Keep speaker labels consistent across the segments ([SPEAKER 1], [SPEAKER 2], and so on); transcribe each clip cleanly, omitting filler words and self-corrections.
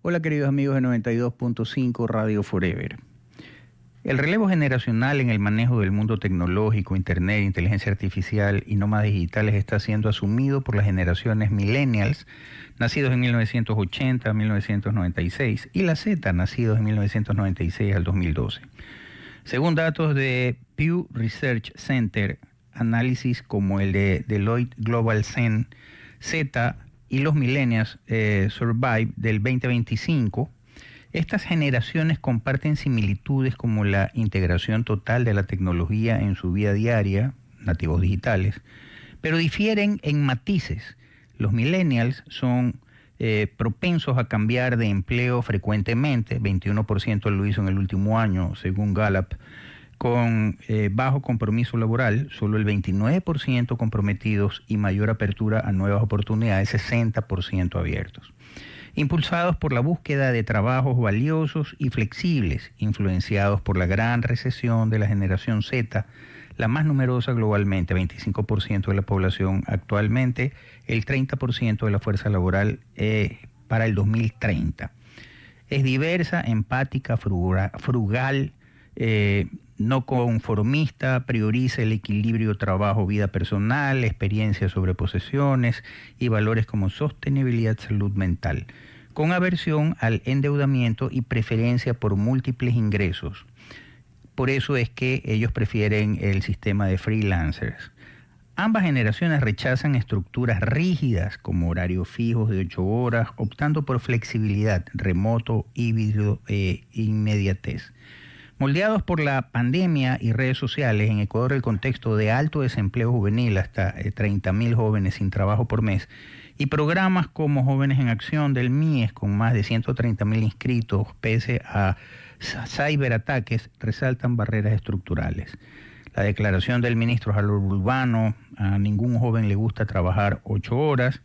[SPEAKER 1] Hola queridos amigos de 92.5 Radio Forever. El relevo generacional en el manejo del mundo tecnológico, internet, inteligencia artificial y nómadas digitales está siendo asumido por las generaciones millennials, nacidos en 1980 a 1996, y la Z, nacidos en 1996 al 2012. Según datos de Pew Research Center, análisis como el de Deloitte Global Zen Z y los Millennials Survive del 2025, estas generaciones comparten similitudes como la integración total de la tecnología en su vida diaria, nativos digitales, pero difieren en matices. Los millennials son propensos a cambiar de empleo frecuentemente, 21% lo hizo en el último año, según Gallup, con bajo compromiso laboral, solo el 29% comprometidos y mayor apertura a nuevas oportunidades, 60% abiertos. Impulsados por la búsqueda de trabajos valiosos y flexibles, influenciados por la gran recesión de la generación Z, la más numerosa globalmente, 25% de la población actualmente, el 30% de la fuerza laboral para el 2030. Es diversa, empática, frugal, no conformista, prioriza el equilibrio trabajo-vida personal, experiencia sobre posesiones y valores como sostenibilidad, salud mental, con aversión al endeudamiento y preferencia por múltiples ingresos. Por eso es que ellos prefieren el sistema de freelancers. Ambas generaciones rechazan estructuras rígidas como horarios fijos de 8 horas, optando por flexibilidad, remoto, híbrido e inmediatez. Moldeados por la pandemia y redes sociales, en Ecuador el contexto de alto desempleo juvenil, hasta 30.000 jóvenes sin trabajo por mes, y programas como Jóvenes en Acción del MIES, con más de 130.000 inscritos, pese a ciberataques, resaltan barreras estructurales. La declaración del ministro Harold Urbano: a ningún joven le gusta trabajar 8 horas,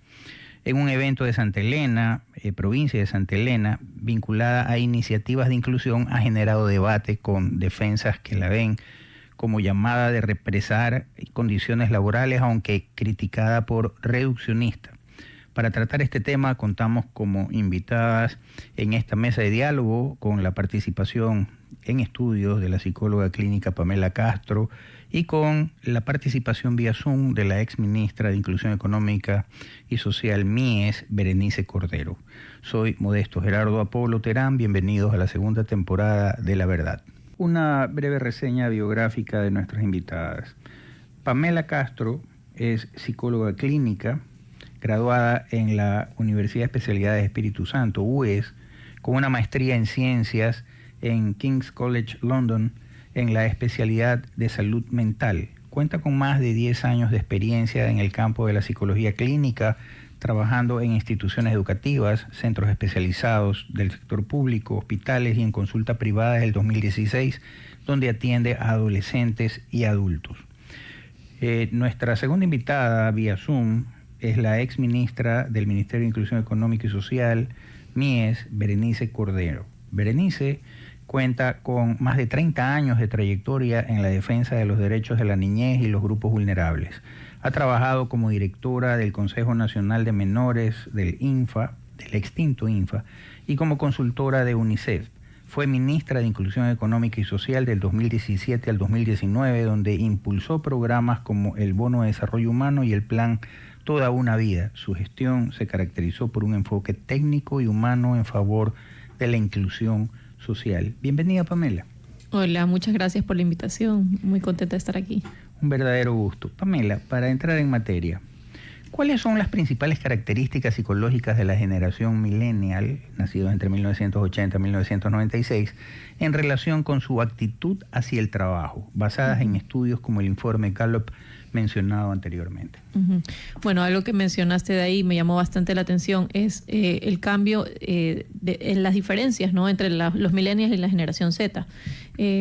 [SPEAKER 1] en un evento de Santa Elena, provincia de Santa Elena, vinculada a iniciativas de inclusión, ha generado debate con defensas que la ven como llamada de represar condiciones laborales, aunque criticada por reduccionistas. Para tratar este tema contamos como invitadas en esta mesa de diálogo con la participación en estudios de la psicóloga clínica Pamela Castro y con la participación vía Zoom de la ex ministra de Inclusión Económica y Social MIES, Berenice Cordero. Soy Modesto Gerardo Apolo Terán, bienvenidos a la segunda temporada de La Verdad. Una breve reseña biográfica de nuestras invitadas. Pamela Castro es psicóloga clínica, graduada en la Universidad de Especialidades de Espíritu Santo, UES, con una maestría en ciencias en King's College London en la especialidad de salud mental. Cuenta con más de 10 años de experiencia en el campo de la psicología clínica, trabajando en instituciones educativas, centros especializados del sector público, hospitales y en consulta privada desde el 2016, donde atiende a adolescentes y adultos. Nuestra segunda invitada vía Zoom es la ex ministra del Ministerio de Inclusión Económica y Social, MIES, Berenice Cordero. Berenice cuenta con más de 30 años de trayectoria en la defensa de los derechos de la niñez y los grupos vulnerables. Ha trabajado como directora del Consejo Nacional de Menores del INFA, del extinto INFA, y como consultora de UNICEF. Fue ministra de Inclusión Económica y Social del 2017 al 2019, donde impulsó programas como el Bono de Desarrollo Humano y el Plan Toda una Vida. Su gestión se caracterizó por un enfoque técnico y humano en favor de la inclusión social. Bienvenida, Pamela.
[SPEAKER 2] Hola, muchas gracias por la invitación. Muy contenta de estar aquí.
[SPEAKER 1] Un verdadero gusto. Pamela, para entrar en materia, ¿cuáles son las principales características psicológicas de la generación millennial, nacidos entre 1980 y 1996, en relación con su actitud hacia el trabajo, basadas en estudios como el informe Gallup mencionado anteriormente?
[SPEAKER 2] Bueno, algo que mencionaste de ahí me llamó bastante la atención es el cambio en las diferencias, ¿no?, entre los millennials y la generación Z.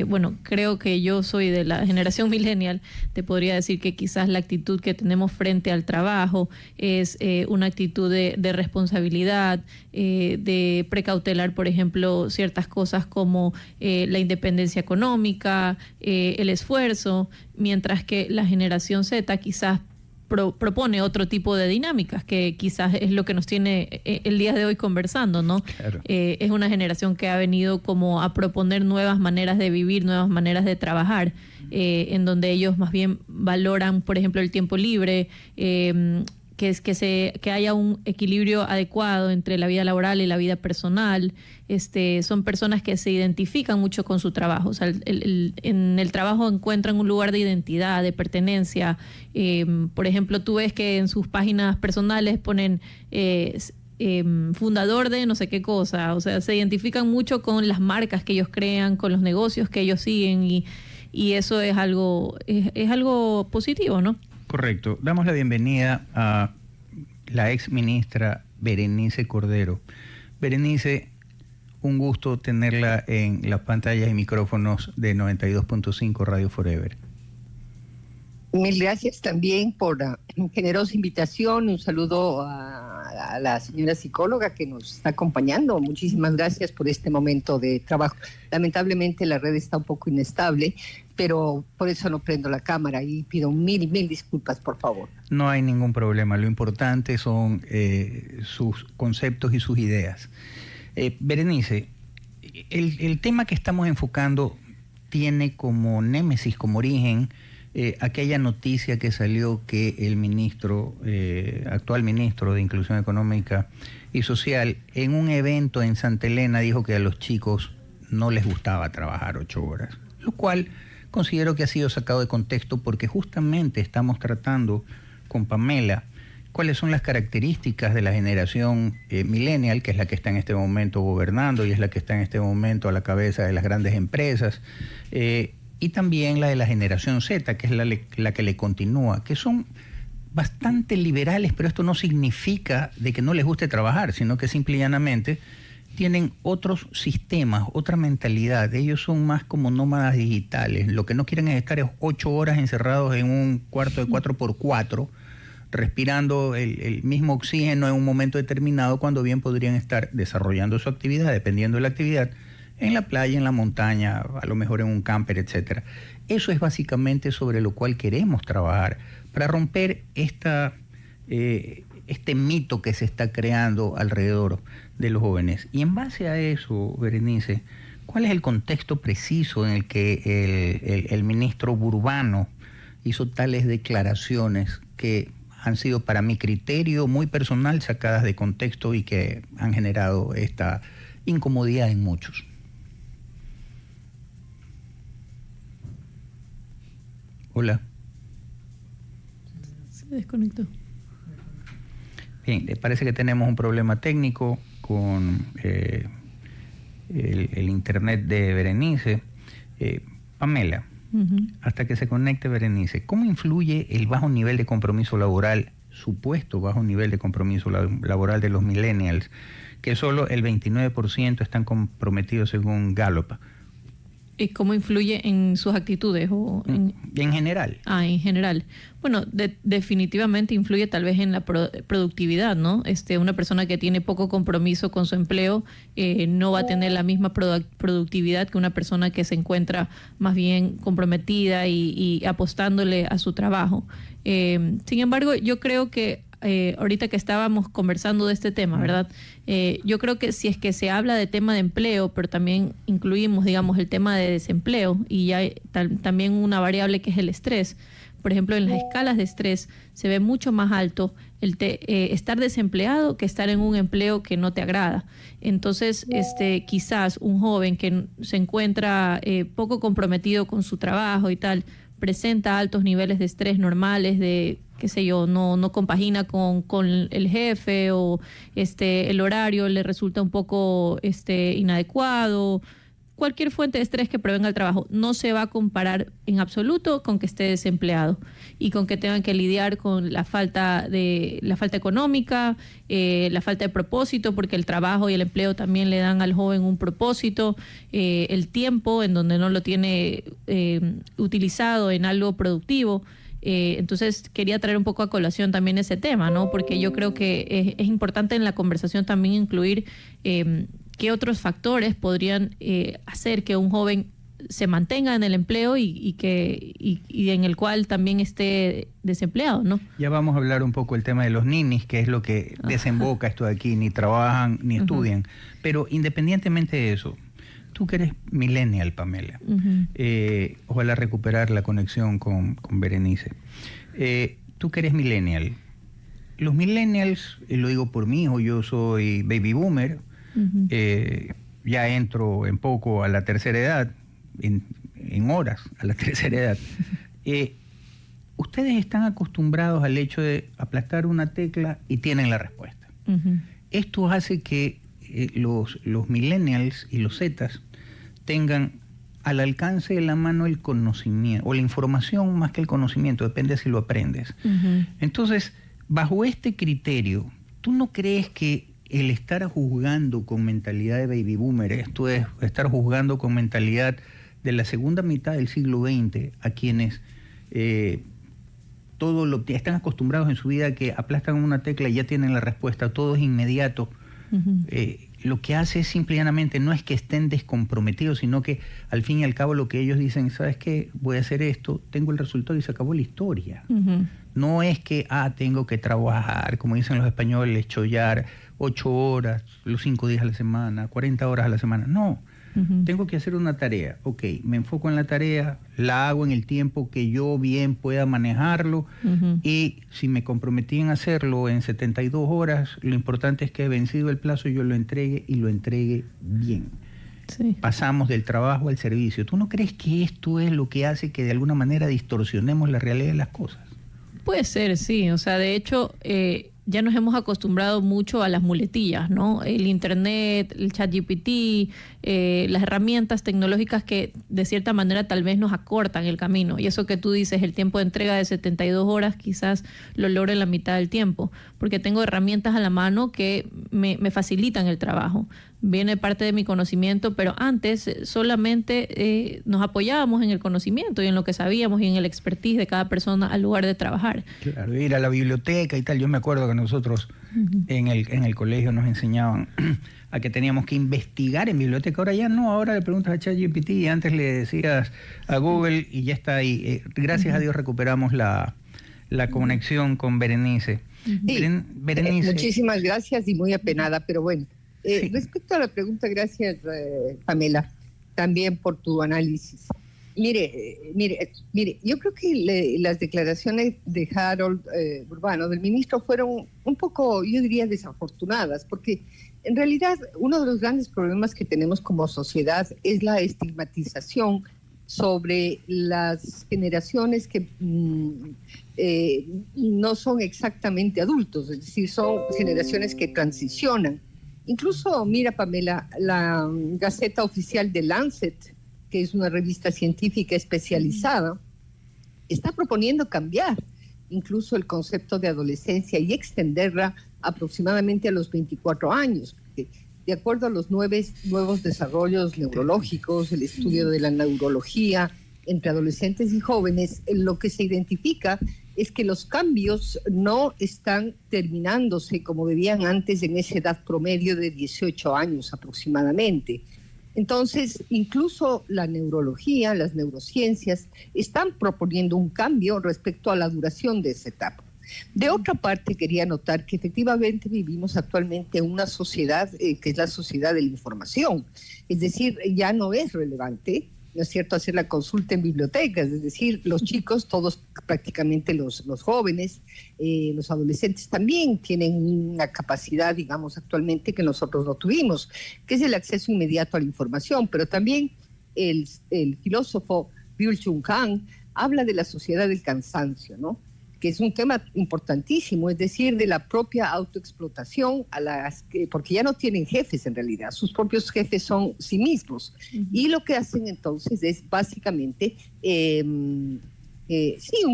[SPEAKER 2] Bueno, creo que yo soy de la generación millennial. Te podría decir que quizás la actitud que tenemos frente al trabajo es una actitud de responsabilidad, de precautelar, por ejemplo, ciertas cosas como la independencia económica, el esfuerzo, mientras que la generación Z quizás propone otro tipo de dinámicas, que quizás es lo que nos tiene el día de hoy conversando, ¿no?
[SPEAKER 1] Claro.
[SPEAKER 2] Es una generación que ha venido como a proponer nuevas maneras de vivir, nuevas maneras de trabajar, en donde ellos más bien valoran, por ejemplo, el tiempo libre, que haya un equilibrio adecuado entre la vida laboral y la vida personal. Son personas que se identifican mucho con su trabajo. O sea, en el trabajo encuentran un lugar de identidad, de pertenencia. Por ejemplo, tú ves que en sus páginas personales ponen fundador de no sé qué cosa. O sea, se identifican mucho con las marcas que ellos crean, con los negocios que ellos siguen, y eso es algo positivo, ¿no?
[SPEAKER 1] Correcto. Damos la bienvenida a la ex ministra Berenice Cordero. Berenice, un gusto tenerla en las pantallas y micrófonos de 92.5 Radio Forever.
[SPEAKER 3] Mil gracias también por la generosa invitación. Un saludo a la señora psicóloga que nos está acompañando. Muchísimas gracias por este momento de trabajo. Lamentablemente la red está un poco inestable, pero por eso no prendo la cámara y pido mil disculpas, por favor.
[SPEAKER 1] No hay ningún problema. Lo importante son sus conceptos y sus ideas. Berenice, el tema que estamos enfocando tiene como némesis, como origen, aquella noticia que salió que el actual ministro de Inclusión Económica y Social, en un evento en Santa Elena dijo que a los chicos no les gustaba trabajar 8 horas, lo cual considero que ha sido sacado de contexto porque justamente estamos tratando con Pamela cuáles son las características de la generación millennial, que es la que está en este momento gobernando y es la que está en este momento a la cabeza de las grandes empresas, y también la de la generación Z, que es la que le continúa, que son bastante liberales, pero esto no significa de que no les guste trabajar, sino que simple y llanamente tienen otros sistemas, otra mentalidad. Ellos son más como nómadas digitales. Lo que no quieren es estar 8 horas encerrados en un cuarto de 4x4, respirando el mismo oxígeno en un momento determinado, cuando bien podrían estar desarrollando su actividad, dependiendo de la actividad, en la playa, en la montaña, a lo mejor en un camper, etcétera. Eso es básicamente sobre lo cual queremos trabajar, para romper este mito que se está creando alrededor de los jóvenes. Y en base a eso, Berenice, ¿cuál es el contexto preciso en el que el ministro Burbano hizo tales declaraciones que han sido, para mi criterio muy personal, sacadas de contexto y que han generado esta incomodidad en muchos? Hola.
[SPEAKER 2] Se desconectó.
[SPEAKER 1] Bien, parece que tenemos un problema técnico con el internet de Berenice. Pamela, hasta que se conecte Berenice, ¿cómo influye el bajo nivel de compromiso laboral, supuesto bajo nivel de compromiso laboral de los millennials, que solo el 29% están comprometidos según Gallup?
[SPEAKER 2] ¿Cómo influye en sus actitudes?
[SPEAKER 1] En general.
[SPEAKER 2] En general. Bueno, definitivamente influye tal vez en la productividad, ¿no? Una persona que tiene poco compromiso con su empleo no va a tener la misma productividad que una persona que se encuentra más bien comprometida y apostándole a su trabajo. Sin embargo, yo creo que ahorita que estábamos conversando de este tema, ¿verdad? Yo creo que si es que se habla de tema de empleo, pero también incluimos, digamos, el tema de desempleo, y ya hay también una variable que es el estrés. Por ejemplo, en las escalas de estrés se ve mucho más alto estar desempleado que estar en un empleo que no te agrada. Entonces, quizás un joven que se encuentra poco comprometido con su trabajo y tal, presenta altos niveles de estrés normales, de qué sé yo, no compagina con el jefe, o el horario le resulta un poco inadecuado. Cualquier fuente de estrés que provenga del trabajo no se va a comparar en absoluto con que esté desempleado y con que tengan que lidiar con la falta económica, la falta de propósito, porque el trabajo y el empleo también le dan al joven un propósito, el tiempo en donde no lo tiene utilizado en algo productivo. Entonces quería traer un poco a colación también ese tema, ¿no? Porque yo creo que es importante en la conversación también incluir qué otros factores podrían hacer que un joven se mantenga en el empleo y en el cual también esté desempleado, ¿no?
[SPEAKER 1] Ya vamos a hablar un poco del tema de los ninis, que es lo que desemboca esto de aquí, ni trabajan ni estudian. Pero independientemente de eso, tú que eres millennial, Pamela, ojalá recuperar la conexión con Berenice. Tú que eres millennial, los millennials, lo digo por mí hijo, yo soy baby boomer, ya entro en poco a la tercera edad, en horas a la tercera edad. Ustedes están acostumbrados al hecho de aplastar una tecla y tienen la respuesta. Esto hace que los millennials y los zetas tengan al alcance de la mano el conocimiento, o la información más que el conocimiento, depende si lo aprendes. Entonces, bajo este criterio, ¿tú no crees que el estar juzgando con mentalidad de baby boomer, esto es estar juzgando con mentalidad de la segunda mitad del siglo XX a quienes todo lo están acostumbrados en su vida a que aplastan una tecla y ya tienen la respuesta, todo es inmediato? Lo que hace es simple y llanamente no es que estén descomprometidos, sino que al fin y al cabo lo que ellos dicen, ¿sabes qué? Voy a hacer esto, tengo el resultado y se acabó la historia. No es que, tengo que trabajar, como dicen los españoles, chollar 8 horas, los 5 días a la semana, 40 horas a la semana. No, tengo que hacer una tarea. Ok, me enfoco en la tarea, la hago en el tiempo que yo bien pueda manejarlo y si me comprometí en hacerlo en 72 horas, lo importante es que vencido el plazo yo lo entregue y lo entregue bien. Sí. Pasamos del trabajo al servicio. ¿Tú no crees que esto es lo que hace que de alguna manera distorsionemos la realidad de las cosas?
[SPEAKER 2] Puede ser, sí. O sea, de hecho, ya nos hemos acostumbrado mucho a las muletillas, ¿no? El Internet, el ChatGPT, las herramientas tecnológicas que de cierta manera tal vez nos acortan el camino. Y eso que tú dices, el tiempo de entrega de 72 horas, quizás lo logre en la mitad del tiempo, porque tengo herramientas a la mano que me facilitan el trabajo. Viene parte de mi conocimiento, pero antes solamente nos apoyábamos en el conocimiento y en lo que sabíamos y en el expertise de cada persona al lugar de trabajar.
[SPEAKER 1] Claro, ir a la biblioteca y tal. Yo me acuerdo que nosotros en el colegio nos enseñaban a que teníamos que investigar en biblioteca. Ahora ya no, ahora le preguntas a ChatGPT y antes le decías a Google y ya está ahí. Gracias a Dios recuperamos la conexión con Berenice.
[SPEAKER 3] Sí, Berenice. Muchísimas gracias y muy apenada, pero bueno. Sí. Respecto a la pregunta, gracias Pamela, también por tu análisis. Mire, yo creo que las declaraciones de Harold Urbano, del ministro, fueron un poco, yo diría, desafortunadas, porque en realidad uno de los grandes problemas que tenemos como sociedad es la estigmatización sobre las generaciones que no son exactamente adultos, es decir, son generaciones que transicionan. Incluso, mira, Pamela, la Gaceta Oficial de Lancet, que es una revista científica especializada, está proponiendo cambiar incluso el concepto de adolescencia y extenderla aproximadamente a los 24 años. De acuerdo a los nuevos desarrollos neurológicos, el estudio de la neurología entre adolescentes y jóvenes, lo que se identifica es que los cambios no están terminándose como debían antes en esa edad promedio de 18 años aproximadamente. Entonces, incluso la neurología, las neurociencias, están proponiendo un cambio respecto a la duración de esa etapa. De otra parte, quería notar que efectivamente vivimos actualmente en una sociedad que es la sociedad de la información. Es decir, ya no es relevante, ¿no es cierto?, hacer la consulta en bibliotecas, es decir, los chicos, todos prácticamente los jóvenes, los adolescentes también tienen una capacidad, digamos, actualmente que nosotros no tuvimos, que es el acceso inmediato a la información, pero también el filósofo Byung-Chul Han habla de la sociedad del cansancio, ¿no?, que es un tema importantísimo, es decir, de la propia autoexplotación, porque ya no tienen jefes en realidad, sus propios jefes son sí mismos. Y lo que hacen entonces es básicamente, un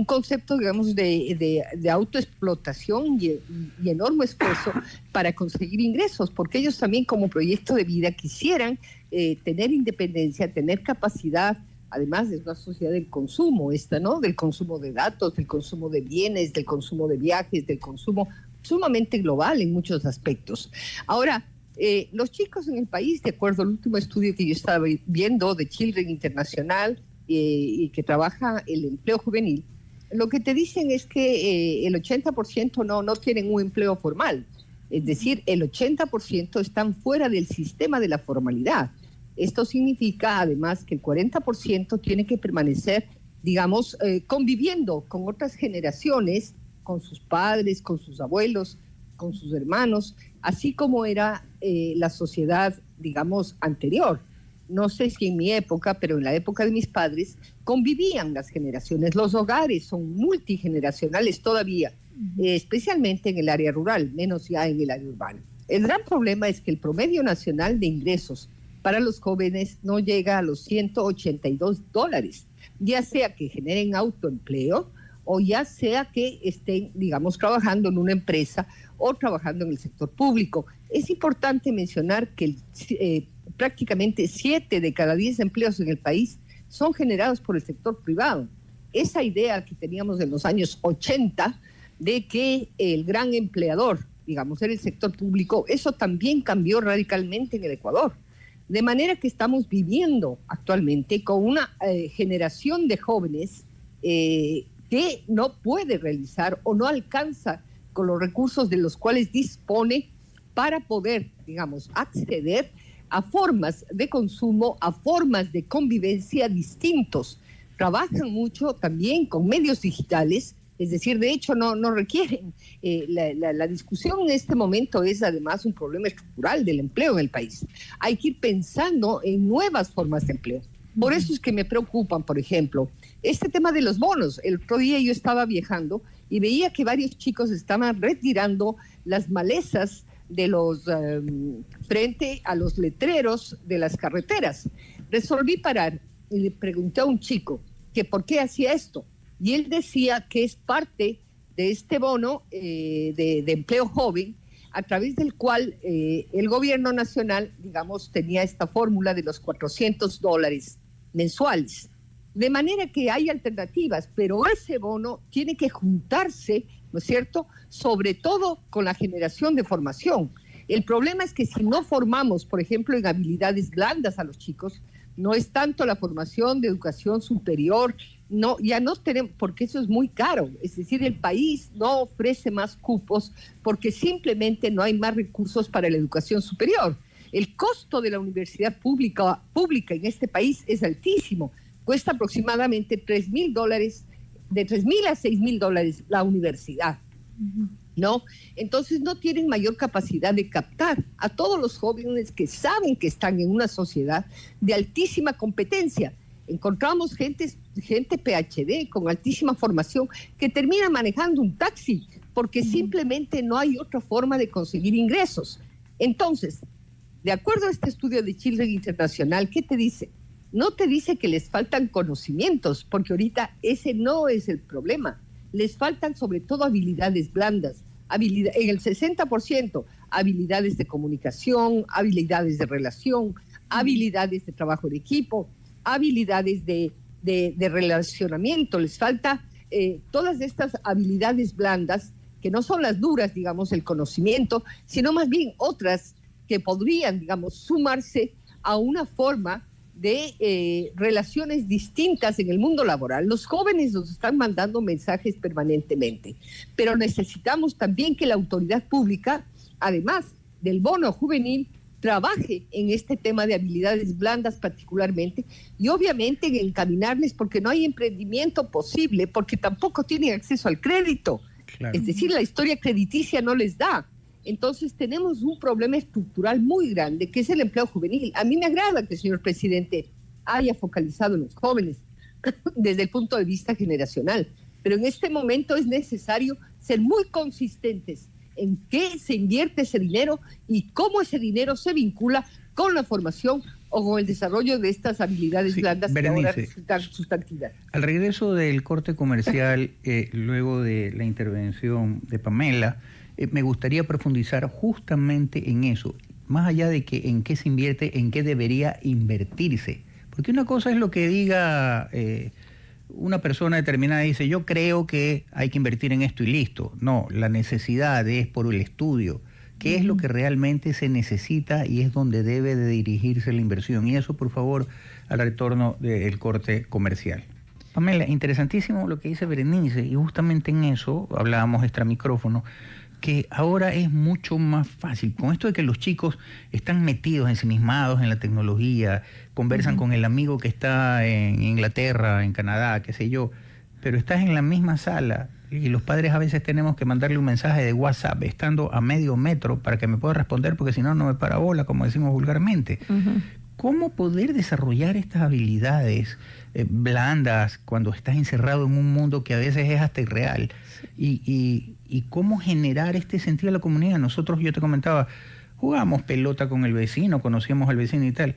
[SPEAKER 3] concepto, digamos, de autoexplotación y enorme esfuerzo para conseguir ingresos, porque ellos también como proyecto de vida quisieran tener independencia, tener capacidad. Además es una sociedad del consumo ¿no? Del consumo de datos, del consumo de bienes, del consumo de viajes, del consumo sumamente global en muchos aspectos. Ahora, Los chicos en el país, de acuerdo al último estudio que yo estaba viendo de Children Internacional y que trabaja el empleo juvenil, lo que te dicen es que el 80% no tienen un empleo formal. Es decir, el 80% están fuera del sistema de la formalidad. Esto significa además que el 40% tiene que permanecer, digamos, conviviendo con otras generaciones, con sus padres, con sus abuelos, con sus hermanos, así como era la sociedad, digamos, anterior. No sé si en mi época, pero en la época de mis padres, convivían las generaciones. Los hogares son multigeneracionales todavía, especialmente en el área rural, menos ya en el área urbana. El gran problema es que el promedio nacional de ingresos para los jóvenes no llega a los $182, ya sea que generen autoempleo o ya sea que estén, digamos, trabajando en una empresa o trabajando en el sector público. Es importante mencionar que prácticamente 7 de cada 10 empleos en el país son generados por el sector privado. Esa idea que teníamos en los años 80 de que el gran empleador, digamos, era el sector público, eso también cambió radicalmente en el Ecuador. De manera que estamos viviendo actualmente con una generación de jóvenes que no puede realizar o no alcanza con los recursos de los cuales dispone para poder, digamos, acceder a formas de consumo, a formas de convivencia distintos. Trabajan mucho también con medios digitales, es decir, de hecho no requieren. La discusión en este momento es además un problema estructural del empleo en el país. Hay que ir pensando en nuevas formas de empleo. Por eso es que me preocupan, por ejemplo, este tema de los bonos. El otro día yo estaba viajando y veía que varios chicos estaban retirando las malezas de los frente a los letreros de las carreteras. Resolví parar y le pregunté a un chico que por qué hacía esto. Y él decía que es parte de este bono de empleo joven, a través del cual el gobierno nacional, digamos, tenía esta fórmula de los $400 mensuales. De manera que hay alternativas, pero ese bono tiene que juntarse, ¿no es cierto?, sobre todo con la generación de formación. El problema es que si no formamos, por ejemplo, en habilidades blandas a los chicos, no es tanto la formación de educación superior, no, ya no tenemos, porque eso es muy caro. Es decir, el país no ofrece más cupos porque simplemente no hay más recursos para la educación superior. El costo de la universidad pública en este país es altísimo. Cuesta aproximadamente $3,000, de $3,000 a $6,000 la universidad, ¿no? Entonces no tienen mayor capacidad de captar a todos los jóvenes que saben que están en una sociedad de altísima competencia. Encontramos gente PhD con altísima formación que termina manejando un taxi porque simplemente no hay otra forma de conseguir ingresos. Entonces, de acuerdo a este estudio de Children Internacional, ¿qué te dice? No te dice que les faltan conocimientos, porque ahorita ese no es el problema. Les faltan sobre todo habilidades blandas, en el 60%, habilidades de comunicación, habilidades de relación, habilidades de trabajo de equipo, habilidades de relacionamiento. Les falta todas estas habilidades blandas, que no son las duras, digamos, el conocimiento, sino más bien otras que podrían, digamos, sumarse a una forma de relaciones distintas en el mundo laboral. Los jóvenes nos están mandando mensajes permanentemente, pero necesitamos también que la autoridad pública, además del bono juvenil, trabaje en este tema de habilidades blandas particularmente y obviamente en encaminarles, porque no hay emprendimiento posible, porque tampoco tienen acceso al crédito. Claro. Es decir, la historia crediticia no les da. Entonces tenemos un problema estructural muy grande, que es el empleo juvenil. A mí me agrada que el señor presidente haya focalizado en los jóvenes desde el punto de vista generacional, pero en este momento es necesario ser muy consistentes en qué se invierte ese dinero y cómo ese dinero se vincula con la formación o con el desarrollo de estas habilidades blandas, Berenice, que ahora resultan sustantivas.
[SPEAKER 1] Al regreso del corte comercial, luego de la intervención de Pamela, me gustaría profundizar justamente en eso, más allá de que en qué se invierte, en qué debería invertirse. Porque una cosa es lo que diga una persona determinada, dice, yo creo que hay que invertir en esto y listo. No, la necesidad es por el estudio qué es lo que realmente se necesita y es donde debe de dirigirse la inversión. Y eso, por favor, al retorno del corte comercial. Pamela, interesantísimo lo que dice Berenice, y justamente en eso hablábamos extra micrófono, que ahora es mucho más fácil, con esto de que los chicos están metidos, ensimismados en la tecnología, conversan con el amigo que está en Inglaterra, en Canadá, qué sé yo, pero estás en la misma sala y los padres a veces tenemos que mandarle un mensaje de WhatsApp estando a medio metro para que me pueda responder, porque si no, no me para bola, como decimos vulgarmente. ¿Cómo poder desarrollar estas habilidades blandas cuando estás encerrado en un mundo que a veces es hasta irreal? Y cómo generar este sentido de la comunidad. Nosotros, yo te comentaba, jugábamos pelota con el vecino, conocíamos al vecino y tal.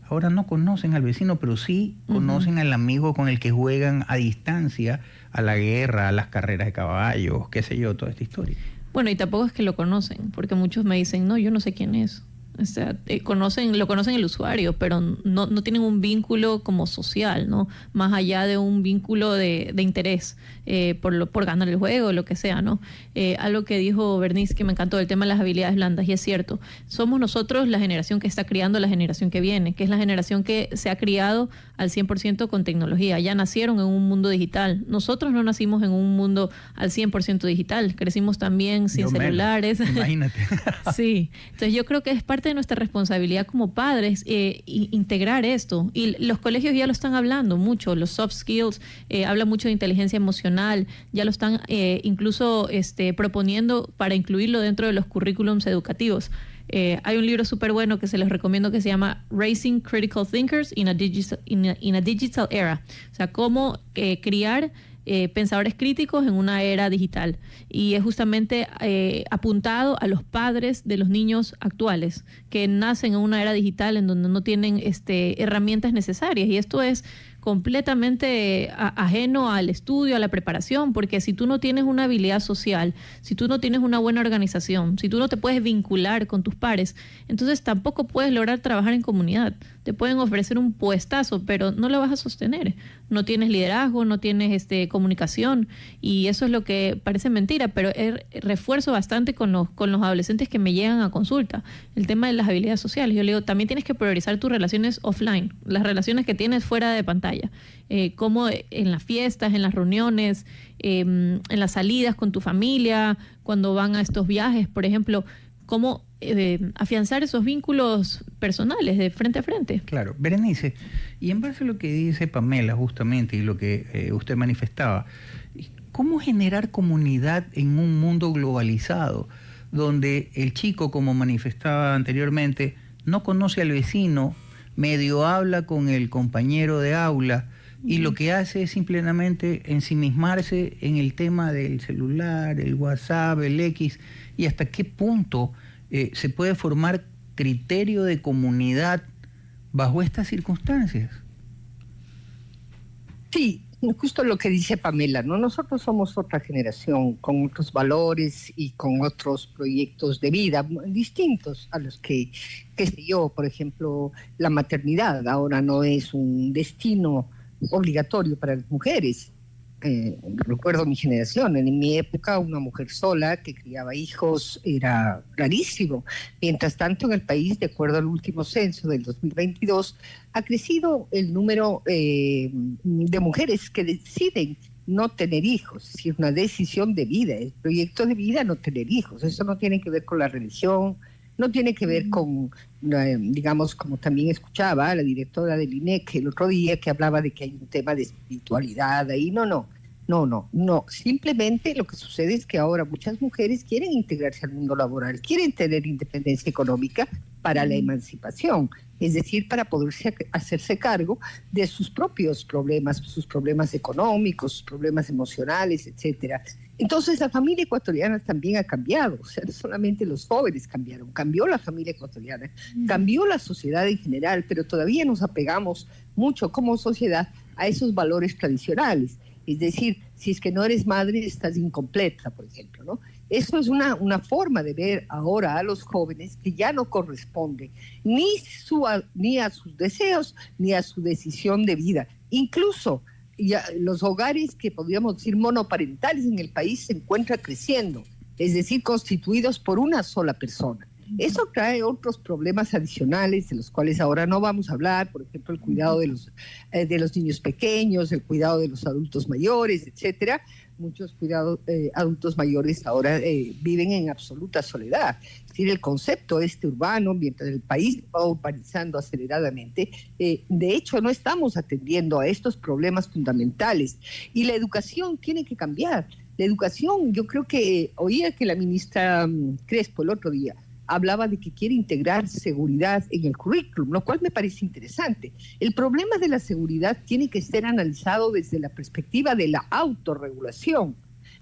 [SPEAKER 1] Ahora no conocen al vecino, pero sí conocen al amigo con el que juegan a distancia a la guerra, a las carreras de caballos, qué sé yo, toda esta historia.
[SPEAKER 2] Bueno, y tampoco es que lo conocen, porque muchos me dicen, no, yo no sé quién es. O sea, lo conocen el usuario, pero no tienen un vínculo como social, ¿no? Más allá de un vínculo de interés por ganar el juego, lo que sea, ¿no? Algo que dijo Bernice que me encantó, el tema de las habilidades blandas, y es cierto. Somos nosotros la generación que está criando la generación que viene, que es la generación que se ha criado al 100% con tecnología. Ya nacieron en un mundo digital. Nosotros no nacimos en un mundo al 100% digital. Crecimos también sin celulares.
[SPEAKER 1] Imagínate.
[SPEAKER 2] Sí. Entonces yo creo que es parte de nuestra responsabilidad como padres integrar esto. Y los colegios ya lo están hablando mucho. Los soft skills, habla mucho de inteligencia emocional. Ya lo están incluso proponiendo para incluirlo dentro de los currículums educativos. Hay un libro súper bueno que se les recomiendo que se llama Raising Critical Thinkers in a Digital Era. O sea, cómo criar pensadores críticos en una era digital. Y es justamente apuntado a los padres de los niños actuales que nacen en una era digital en donde no tienen herramientas necesarias. Y esto es completamente ajeno al estudio, a la preparación, porque si tú no tienes una habilidad social, si tú no tienes una buena organización, si tú no te puedes vincular con tus pares, entonces tampoco puedes lograr trabajar en comunidad. Te pueden ofrecer un puestazo, pero no lo vas a sostener. No tienes liderazgo, no tienes comunicación, y eso es lo que parece mentira, pero refuerzo bastante con los adolescentes que me llegan a consulta, el tema de las habilidades sociales. Yo le digo, también tienes que priorizar tus relaciones offline, las relaciones que tienes fuera de pantalla. Como en las fiestas, en las reuniones, en las salidas con tu familia, cuando van a estos viajes, por ejemplo, cómo afianzar esos vínculos personales de frente a frente.
[SPEAKER 1] Claro. Berenice, y en base a lo que dice Pamela justamente y lo que usted manifestaba, ¿cómo generar comunidad en un mundo globalizado donde el chico, como manifestaba anteriormente, no conoce al vecino, medio habla con el compañero de aula y lo que hace es simplemente ensimismarse en el tema del celular, el WhatsApp, el X, y hasta qué punto se puede formar criterio de comunidad bajo estas circunstancias?
[SPEAKER 3] Sí, justo lo que dice Pamela, ¿no? Nosotros somos otra generación con otros valores y con otros proyectos de vida distintos a los que, qué sé yo, por ejemplo, la maternidad ahora no es un destino obligatorio para las mujeres. Recuerdo mi generación, en mi época una mujer sola que criaba hijos era rarísimo. Mientras tanto, en el país, de acuerdo al último censo del 2022, ha crecido el número de mujeres que deciden no tener hijos, es decir, una decisión de vida, el proyecto de vida no tener hijos. Eso no tiene que ver con la religión, no tiene que ver con, digamos, como también escuchaba la directora del INEC el otro día que hablaba de que hay un tema de espiritualidad ahí. No. Simplemente lo que sucede es que ahora muchas mujeres quieren integrarse al mundo laboral, quieren tener independencia económica para la emancipación, es decir, para poderse hacerse cargo de sus propios problemas, sus problemas económicos, sus problemas emocionales, etcétera. Entonces la familia ecuatoriana también ha cambiado, o sea, no solamente los jóvenes cambiaron, cambió la familia ecuatoriana, cambió la sociedad en general, pero todavía nos apegamos mucho como sociedad a esos valores tradicionales. Es decir, si es que no eres madre, estás incompleta, por ejemplo, ¿no? Eso es una forma de ver ahora a los jóvenes que ya no corresponde ni a sus deseos ni a su decisión de vida. Incluso los hogares que podríamos decir monoparentales en el país se encuentran creciendo. es decir, constituidos por una sola persona. Eso trae otros problemas adicionales de los cuales ahora no vamos a hablar, por ejemplo, el cuidado de los niños pequeños, el cuidado de los adultos mayores, etcétera. Muchos adultos mayores ahora viven en absoluta soledad. Es decir, el concepto urbano, mientras el país va urbanizando aceleradamente, de hecho no estamos atendiendo a estos problemas fundamentales. Y la educación tiene que cambiar. La educación, yo creo que oía que la ministra Crespo el otro día hablaba de que quiere integrar seguridad en el currículum, lo cual me parece interesante. El problema de la seguridad tiene que ser analizado desde la perspectiva de la autorregulación.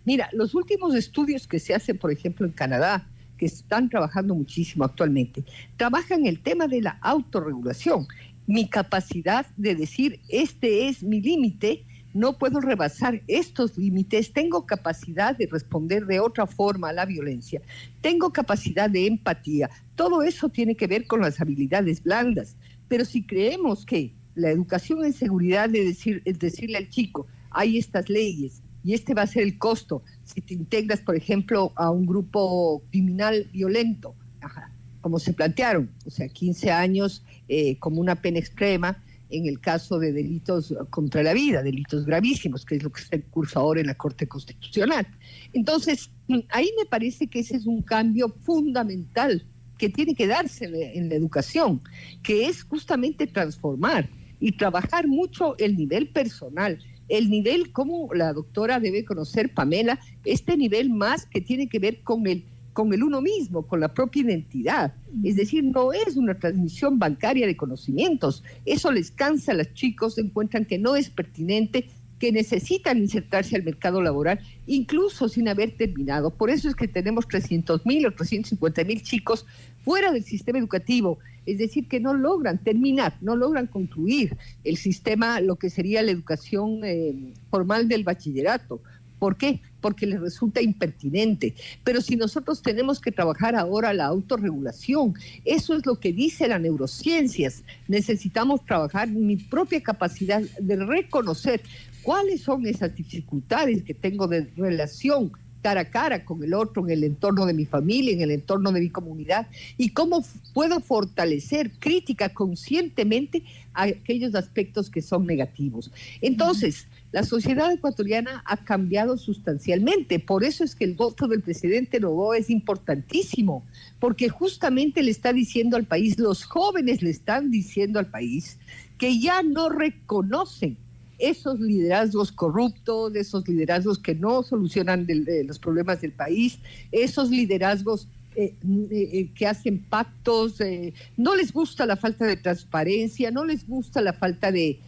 [SPEAKER 3] Mira, los últimos estudios que se hacen, por ejemplo, en Canadá, que están trabajando muchísimo actualmente, trabajan el tema de la autorregulación. Mi capacidad de decir, este es mi límite, no puedo rebasar estos límites, tengo capacidad de responder de otra forma a la violencia, tengo capacidad de empatía. Todo eso tiene que ver con las habilidades blandas. Pero si creemos que la educación en seguridad es decirle al chico, hay estas leyes y este va a ser el costo si te integras, por ejemplo, a un grupo criminal violento, como se plantearon, o sea, 15 años como una pena extrema, en el caso de delitos contra la vida, delitos gravísimos, que es lo que está en curso ahora en la Corte Constitucional. Entonces, ahí me parece que ese es un cambio fundamental que tiene que darse en la educación, que es justamente transformar y trabajar mucho el nivel personal, el nivel, como la doctora debe conocer, Pamela, este nivel más que tiene que ver con el uno mismo, con la propia identidad. Es decir, no es una transmisión bancaria de conocimientos. Eso les cansa a los chicos, encuentran que no es pertinente, que necesitan insertarse al mercado laboral, incluso sin haber terminado. Por eso es que tenemos 300,000 o 350,000 chicos fuera del sistema educativo, es decir, que no logran terminar, no logran concluir el sistema, lo que sería la educación formal del bachillerato. ¿Por qué? Porque les resulta impertinente. Pero si nosotros tenemos que trabajar ahora la autorregulación, eso es lo que dice las neurociencias. Necesitamos trabajar mi propia capacidad de reconocer cuáles son esas dificultades que tengo de relación cara a cara con el otro, en el entorno de mi familia, en el entorno de mi comunidad, y cómo puedo fortalecer crítica conscientemente a aquellos aspectos que son negativos. Entonces, la sociedad ecuatoriana ha cambiado sustancialmente, por eso es que el voto del presidente Noboa es importantísimo, porque justamente le está diciendo al país, los jóvenes le están diciendo al país que ya no reconocen esos liderazgos corruptos, esos liderazgos que no solucionan los problemas del país, esos liderazgos que hacen pactos, no les gusta la falta de transparencia, no les gusta la falta de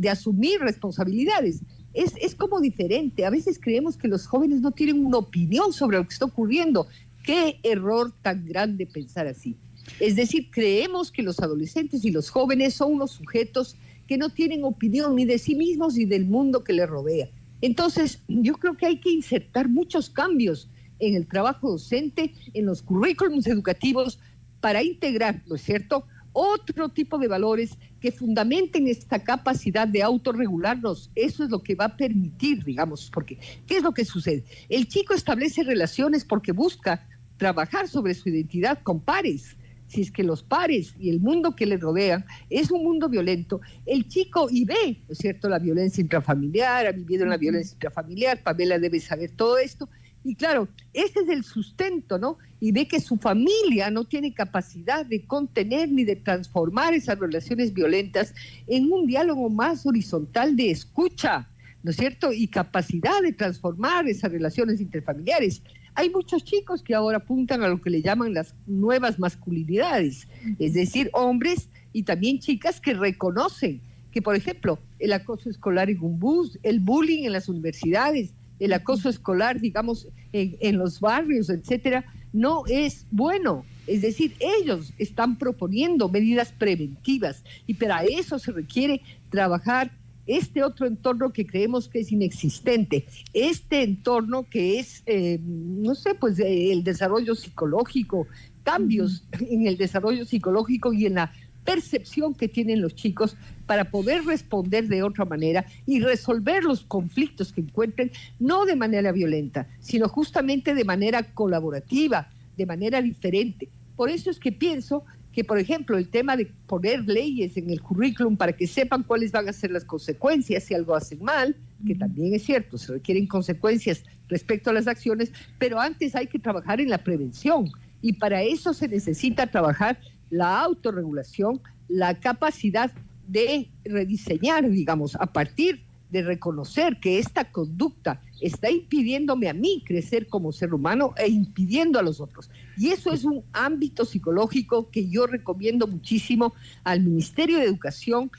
[SPEAKER 3] asumir responsabilidades. Es como diferente. A veces creemos que los jóvenes no tienen una opinión sobre lo que está ocurriendo. Qué error tan grande pensar así. Es decir, creemos que los adolescentes y los jóvenes son unos sujetos que no tienen opinión ni de sí mismos ni del mundo que les rodea. Entonces, yo creo que hay que insertar muchos cambios en el trabajo docente, en los currículums educativos, para integrar, ¿no es cierto?, otro tipo de valores que fundamenten esta capacidad de autorregularnos. Eso es lo que va a permitir, digamos, porque ¿qué es lo que sucede? El chico establece relaciones porque busca trabajar sobre su identidad con pares. Si es que los pares y el mundo que le rodea es un mundo violento, el chico y ve, ¿no es cierto?, la violencia intrafamiliar, ha vivido en la violencia intrafamiliar, Pamela debe saber todo esto, y claro, este es el sustento, ¿no? Y ve que su familia no tiene capacidad de contener ni de transformar esas relaciones violentas en un diálogo más horizontal de escucha, ¿no es cierto?, y capacidad de transformar esas relaciones interfamiliares. Hay muchos chicos que ahora apuntan a lo que le llaman las nuevas masculinidades, es decir, hombres y también chicas que reconocen que, por ejemplo, el acoso escolar en un bus, el bullying en las universidades, el acoso escolar, digamos, en los barrios, etcétera, no es bueno. Es decir, ellos están proponiendo medidas preventivas y para eso se requiere trabajar este otro entorno que creemos que es inexistente, este entorno que es, el desarrollo psicológico, cambios en el desarrollo psicológico y en la percepción que tienen los chicos para poder responder de otra manera y resolver los conflictos que encuentren, no de manera violenta, sino justamente de manera colaborativa, de manera diferente. Por eso es que pienso que, por ejemplo, el tema de poner leyes en el currículum para que sepan cuáles van a ser las consecuencias si algo hacen mal, que también es cierto, se requieren consecuencias respecto a las acciones, pero antes hay que trabajar en la prevención y para eso se necesita trabajar la autorregulación, la capacidad de rediseñar, digamos, a partir de reconocer que esta conducta está impidiéndome a mí crecer como ser humano e impidiendo a los otros. Y eso es un ámbito psicológico que yo recomiendo muchísimo al Ministerio de Educación,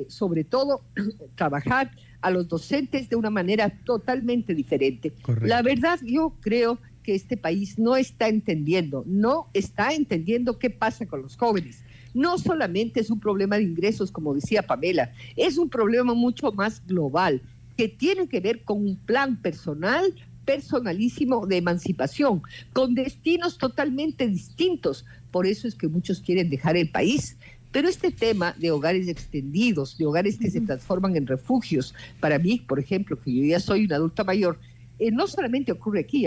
[SPEAKER 3] sobre todo trabajar a los docentes de una manera totalmente diferente.
[SPEAKER 1] Correcto.
[SPEAKER 3] La verdad, yo creo que este país no está entendiendo qué pasa con los jóvenes. No solamente es un problema de ingresos, como decía Pamela, es un problema mucho más global, que tiene que ver con un plan personalísimo de emancipación, con destinos totalmente distintos. Por eso es que muchos quieren dejar el país. Pero este tema de hogares extendidos, de hogares que se transforman en refugios, para mí, por ejemplo, que yo ya soy una adulta mayor, no solamente ocurre aquí,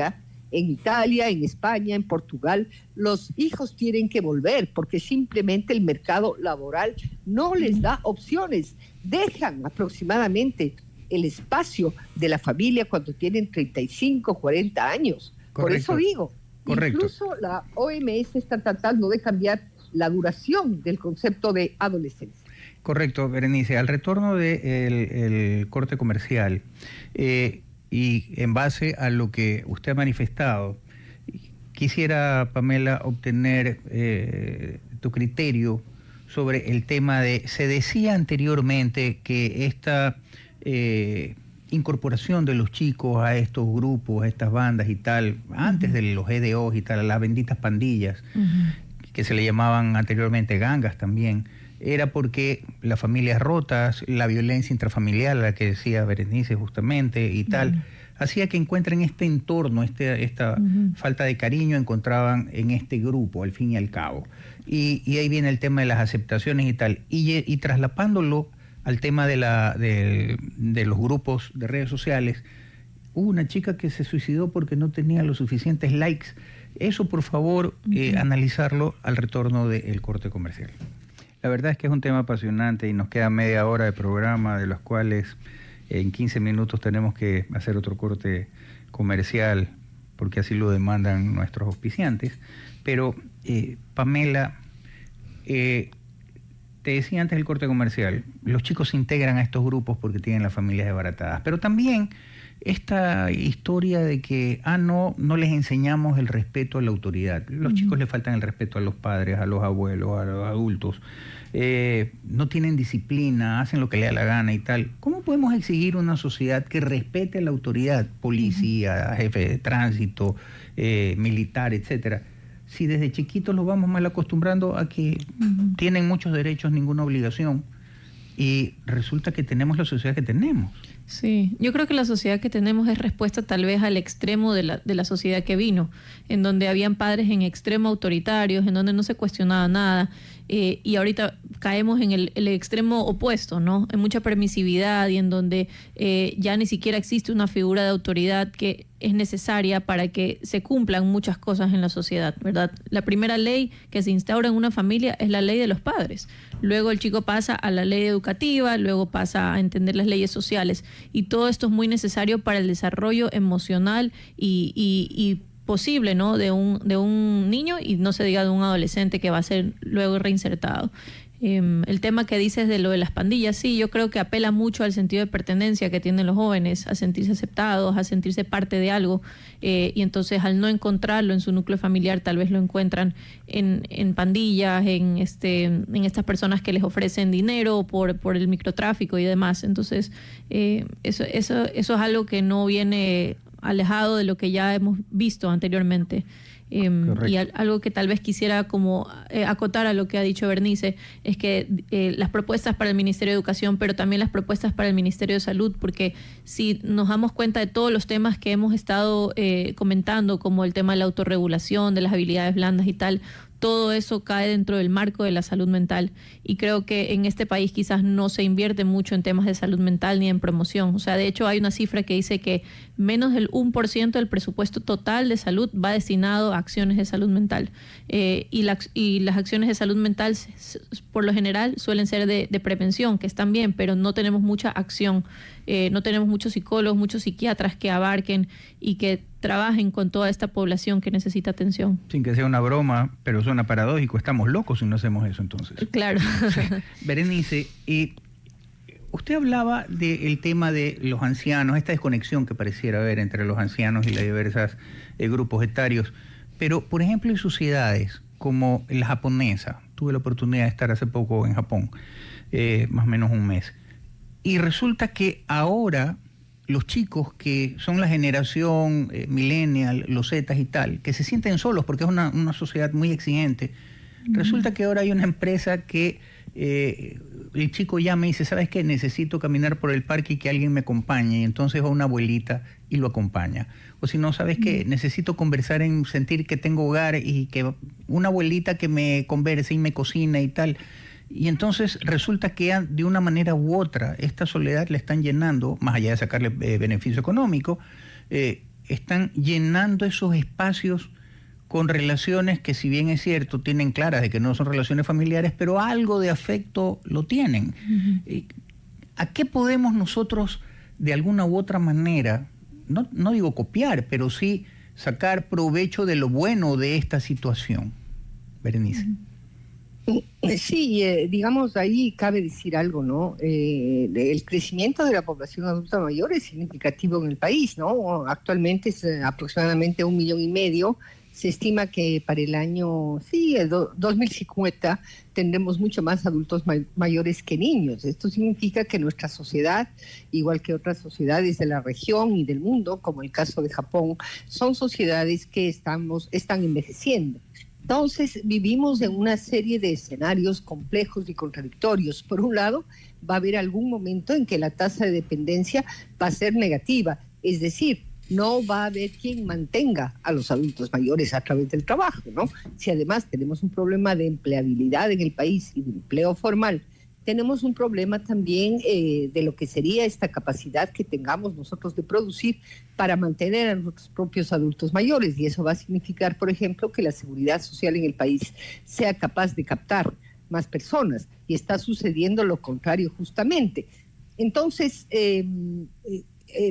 [SPEAKER 3] en Italia, en España, en Portugal, los hijos tienen que volver porque simplemente el mercado laboral no les da opciones. Dejan aproximadamente el espacio de la familia cuando tienen 35, 40 años.
[SPEAKER 1] Correcto.
[SPEAKER 3] Por eso digo,
[SPEAKER 1] Correcto.
[SPEAKER 3] Incluso la OMS está tratando de cambiar la duración del concepto de adolescencia.
[SPEAKER 1] Correcto, Berenice. Al retorno del corte comercial, y en base a lo que usted ha manifestado, quisiera, Pamela, obtener tu criterio sobre el tema de, se decía anteriormente que esta incorporación de los chicos a estos grupos, a estas bandas y tal, antes de los EDOs y tal, a las benditas pandillas, que se le llamaban anteriormente gangas también, era porque las familias rotas, la violencia intrafamiliar, la que decía Berenice justamente y tal, hacía que encuentren este entorno, esta falta de cariño, encontraban en este grupo, al fin y al cabo. Y ahí viene el tema de las aceptaciones y tal. Y traslapándolo al tema de los grupos de redes sociales, hubo una chica que se suicidó porque no tenía los suficientes likes. Eso, por favor, analizarlo al retorno del corte comercial. La verdad es que es un tema apasionante y nos queda media hora de programa, de los cuales en 15 minutos tenemos que hacer otro corte comercial, porque así lo demandan nuestros auspiciantes. Pero, Pamela, te decía antes del corte comercial, los chicos se integran a estos grupos porque tienen las familias desbaratadas, pero también esta historia de que, no les enseñamos el respeto a la autoridad. Los chicos le faltan el respeto a los padres, a los abuelos, a los adultos. No tienen disciplina, hacen lo que le da la gana y tal. ¿Cómo podemos exigir una sociedad que respete a la autoridad, policía, jefe de tránsito, militar, etcétera, si desde chiquitos los vamos mal acostumbrando a que tienen muchos derechos, ninguna obligación, y resulta que tenemos la sociedad que tenemos?
[SPEAKER 2] Sí, yo creo que la sociedad que tenemos es respuesta tal vez al extremo de la sociedad que vino, en donde habían padres en extremo autoritarios, en donde no se cuestionaba nada, y ahorita caemos en el extremo opuesto, ¿no? En mucha permisividad y en donde ya ni siquiera existe una figura de autoridad que es necesaria para que se cumplan muchas cosas en la sociedad, ¿verdad? La primera ley que se instaura en una familia es la ley de los padres. Luego el chico pasa a la ley educativa, luego pasa a entender las leyes sociales. Y todo esto es muy necesario para el desarrollo emocional y posible, ¿no? de un niño, y no se diga de un adolescente que va a ser luego reinsertado. El tema que dices de lo de las pandillas, sí, yo creo que apela mucho al sentido de pertenencia que tienen los jóvenes, a sentirse aceptados, a sentirse parte de algo, y entonces al no encontrarlo en su núcleo familiar, tal vez lo encuentran en pandillas, en estas personas que les ofrecen dinero por el microtráfico y demás. Entonces eso es algo que no viene alejado de lo que ya hemos visto anteriormente. Y algo que tal vez quisiera como acotar a lo que ha dicho Berenice es que las propuestas para el Ministerio de Educación, pero también las propuestas para el Ministerio de Salud, porque si nos damos cuenta de todos los temas que hemos estado comentando, como el tema de la autorregulación, de las habilidades blandas y tal, todo eso cae dentro del marco de la salud mental, y creo que en este país quizás no se invierte mucho en temas de salud mental ni en promoción. O sea, de hecho hay una cifra que dice que menos del 1% del presupuesto total de salud va destinado a acciones de salud mental, y las acciones de salud mental por lo general suelen ser de prevención, que están bien, pero no tenemos mucha acción. No tenemos muchos psicólogos, muchos psiquiatras que abarquen y que trabajen con toda esta población que necesita atención.
[SPEAKER 1] Sin que sea una broma, pero suena paradójico, estamos locos si no hacemos eso entonces.
[SPEAKER 2] Claro.
[SPEAKER 1] Berenice, usted hablaba del tema de los ancianos, esta desconexión que pareciera haber entre los ancianos y los diversos grupos etarios, pero por ejemplo en sociedades como la japonesa, tuve la oportunidad de estar hace poco en Japón, más o menos un mes, y resulta que ahora los chicos que son la generación millennial, los Zetas y tal, que se sienten solos porque es una sociedad muy exigente, resulta que ahora hay una empresa que el chico llama y dice, ¿sabes qué? Necesito caminar por el parque y que alguien me acompañe, y entonces va una abuelita y lo acompaña. O si no, ¿sabes qué? Necesito conversar en sentir que tengo hogar y que una abuelita que me converse y me cocina y tal. Y entonces resulta que de una manera u otra esta soledad le están llenando, más allá de sacarle beneficio económico, están llenando esos espacios con relaciones que, si bien es cierto, tienen claras de que no son relaciones familiares, pero algo de afecto lo tienen. ¿A qué podemos nosotros de alguna u otra manera, no digo copiar, pero sí sacar provecho de lo bueno de esta situación? Berenice.
[SPEAKER 3] Sí, digamos, ahí cabe decir algo, ¿no? El crecimiento de la población adulta mayor es significativo en el país, ¿no? Actualmente es aproximadamente 1,5 millones. Se estima que para el año 2050 tendremos mucho más adultos mayores que niños. Esto significa que nuestra sociedad, igual que otras sociedades de la región y del mundo, como el caso de Japón, son sociedades que están envejeciendo. Entonces, vivimos en una serie de escenarios complejos y contradictorios. Por un lado, va a haber algún momento en que la tasa de dependencia va a ser negativa, es decir, no va a haber quien mantenga a los adultos mayores a través del trabajo, ¿no? Si además tenemos un problema de empleabilidad en el país y de empleo formal, tenemos un problema también de lo que sería esta capacidad que tengamos nosotros de producir para mantener a nuestros propios adultos mayores. Y eso va a significar, por ejemplo, que la seguridad social en el país sea capaz de captar más personas. Y está sucediendo lo contrario justamente. Entonces,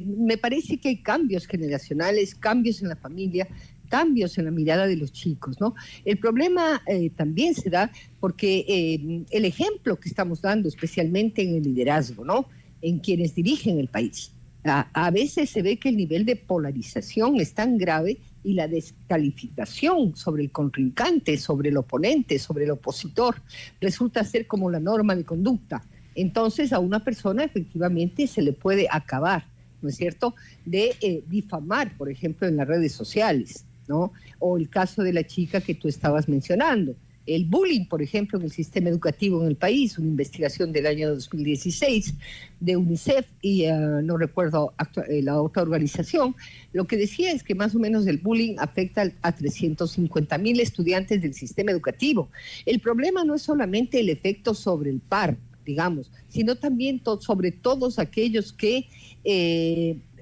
[SPEAKER 3] me parece que hay cambios generacionales, cambios en la familia, cambios en la mirada de los chicos, ¿no? El problema también se da porque el ejemplo que estamos dando, especialmente en el liderazgo, ¿no? En quienes dirigen el país. A veces se ve que el nivel de polarización es tan grave y la descalificación sobre el contrincante, sobre el oponente, sobre el opositor, resulta ser como la norma de conducta. Entonces a una persona efectivamente se le puede acabar, ¿no es cierto?, de difamar, por ejemplo, en las redes sociales, ¿no? O el caso de la chica que tú estabas mencionando. El bullying, por ejemplo, en el sistema educativo en el país, una investigación del año 2016 de UNICEF y no recuerdo la otra organización, lo que decía es que más o menos el bullying afecta a 350,000 estudiantes del sistema educativo. El problema no es solamente el efecto sobre el par, digamos, sino también sobre todos aquellos que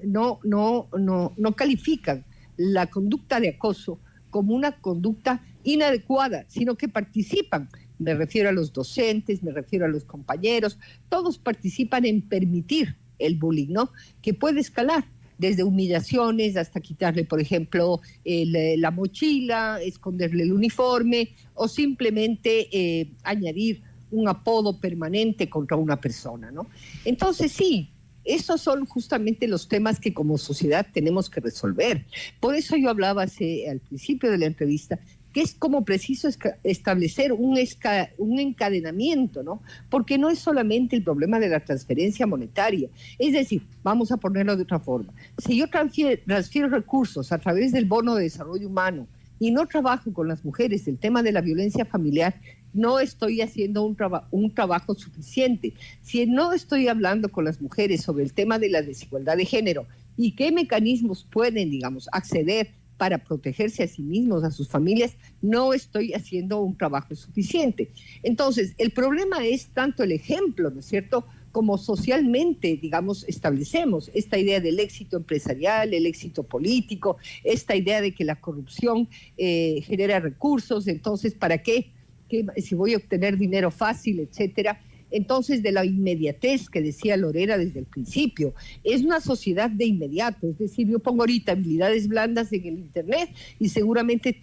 [SPEAKER 3] no califican la conducta de acoso como una conducta inadecuada, sino que participan. Me refiero a los docentes, me refiero a los compañeros, todos participan en permitir el bullying, ¿no? Que puede escalar desde humillaciones hasta quitarle, por ejemplo, la mochila, esconderle el uniforme o simplemente añadir un apodo permanente contra una persona, ¿no? Entonces sí, esos son justamente los temas que como sociedad tenemos que resolver. Por eso yo hablaba al principio de la entrevista que es como preciso establecer un encadenamiento, ¿no? Porque no es solamente el problema de la transferencia monetaria. Es decir, vamos a ponerlo de otra forma. Si yo transfiero recursos a través del bono de desarrollo humano y no trabajo con las mujeres el tema de la violencia familiar, no estoy haciendo un trabajo suficiente. Si no estoy hablando con las mujeres sobre el tema de la desigualdad de género y qué mecanismos pueden, digamos, acceder para protegerse a sí mismos, a sus familias, no estoy haciendo un trabajo suficiente. Entonces, el problema es tanto el ejemplo, ¿no es cierto?, como socialmente, digamos, establecemos esta idea del éxito empresarial, el éxito político, esta idea de que la corrupción genera recursos, entonces, ¿para qué? Si voy a obtener dinero fácil, etcétera. Entonces, de la inmediatez que decía Lorena desde el principio, es una sociedad de inmediato, es decir, yo pongo ahorita habilidades blandas en el internet y seguramente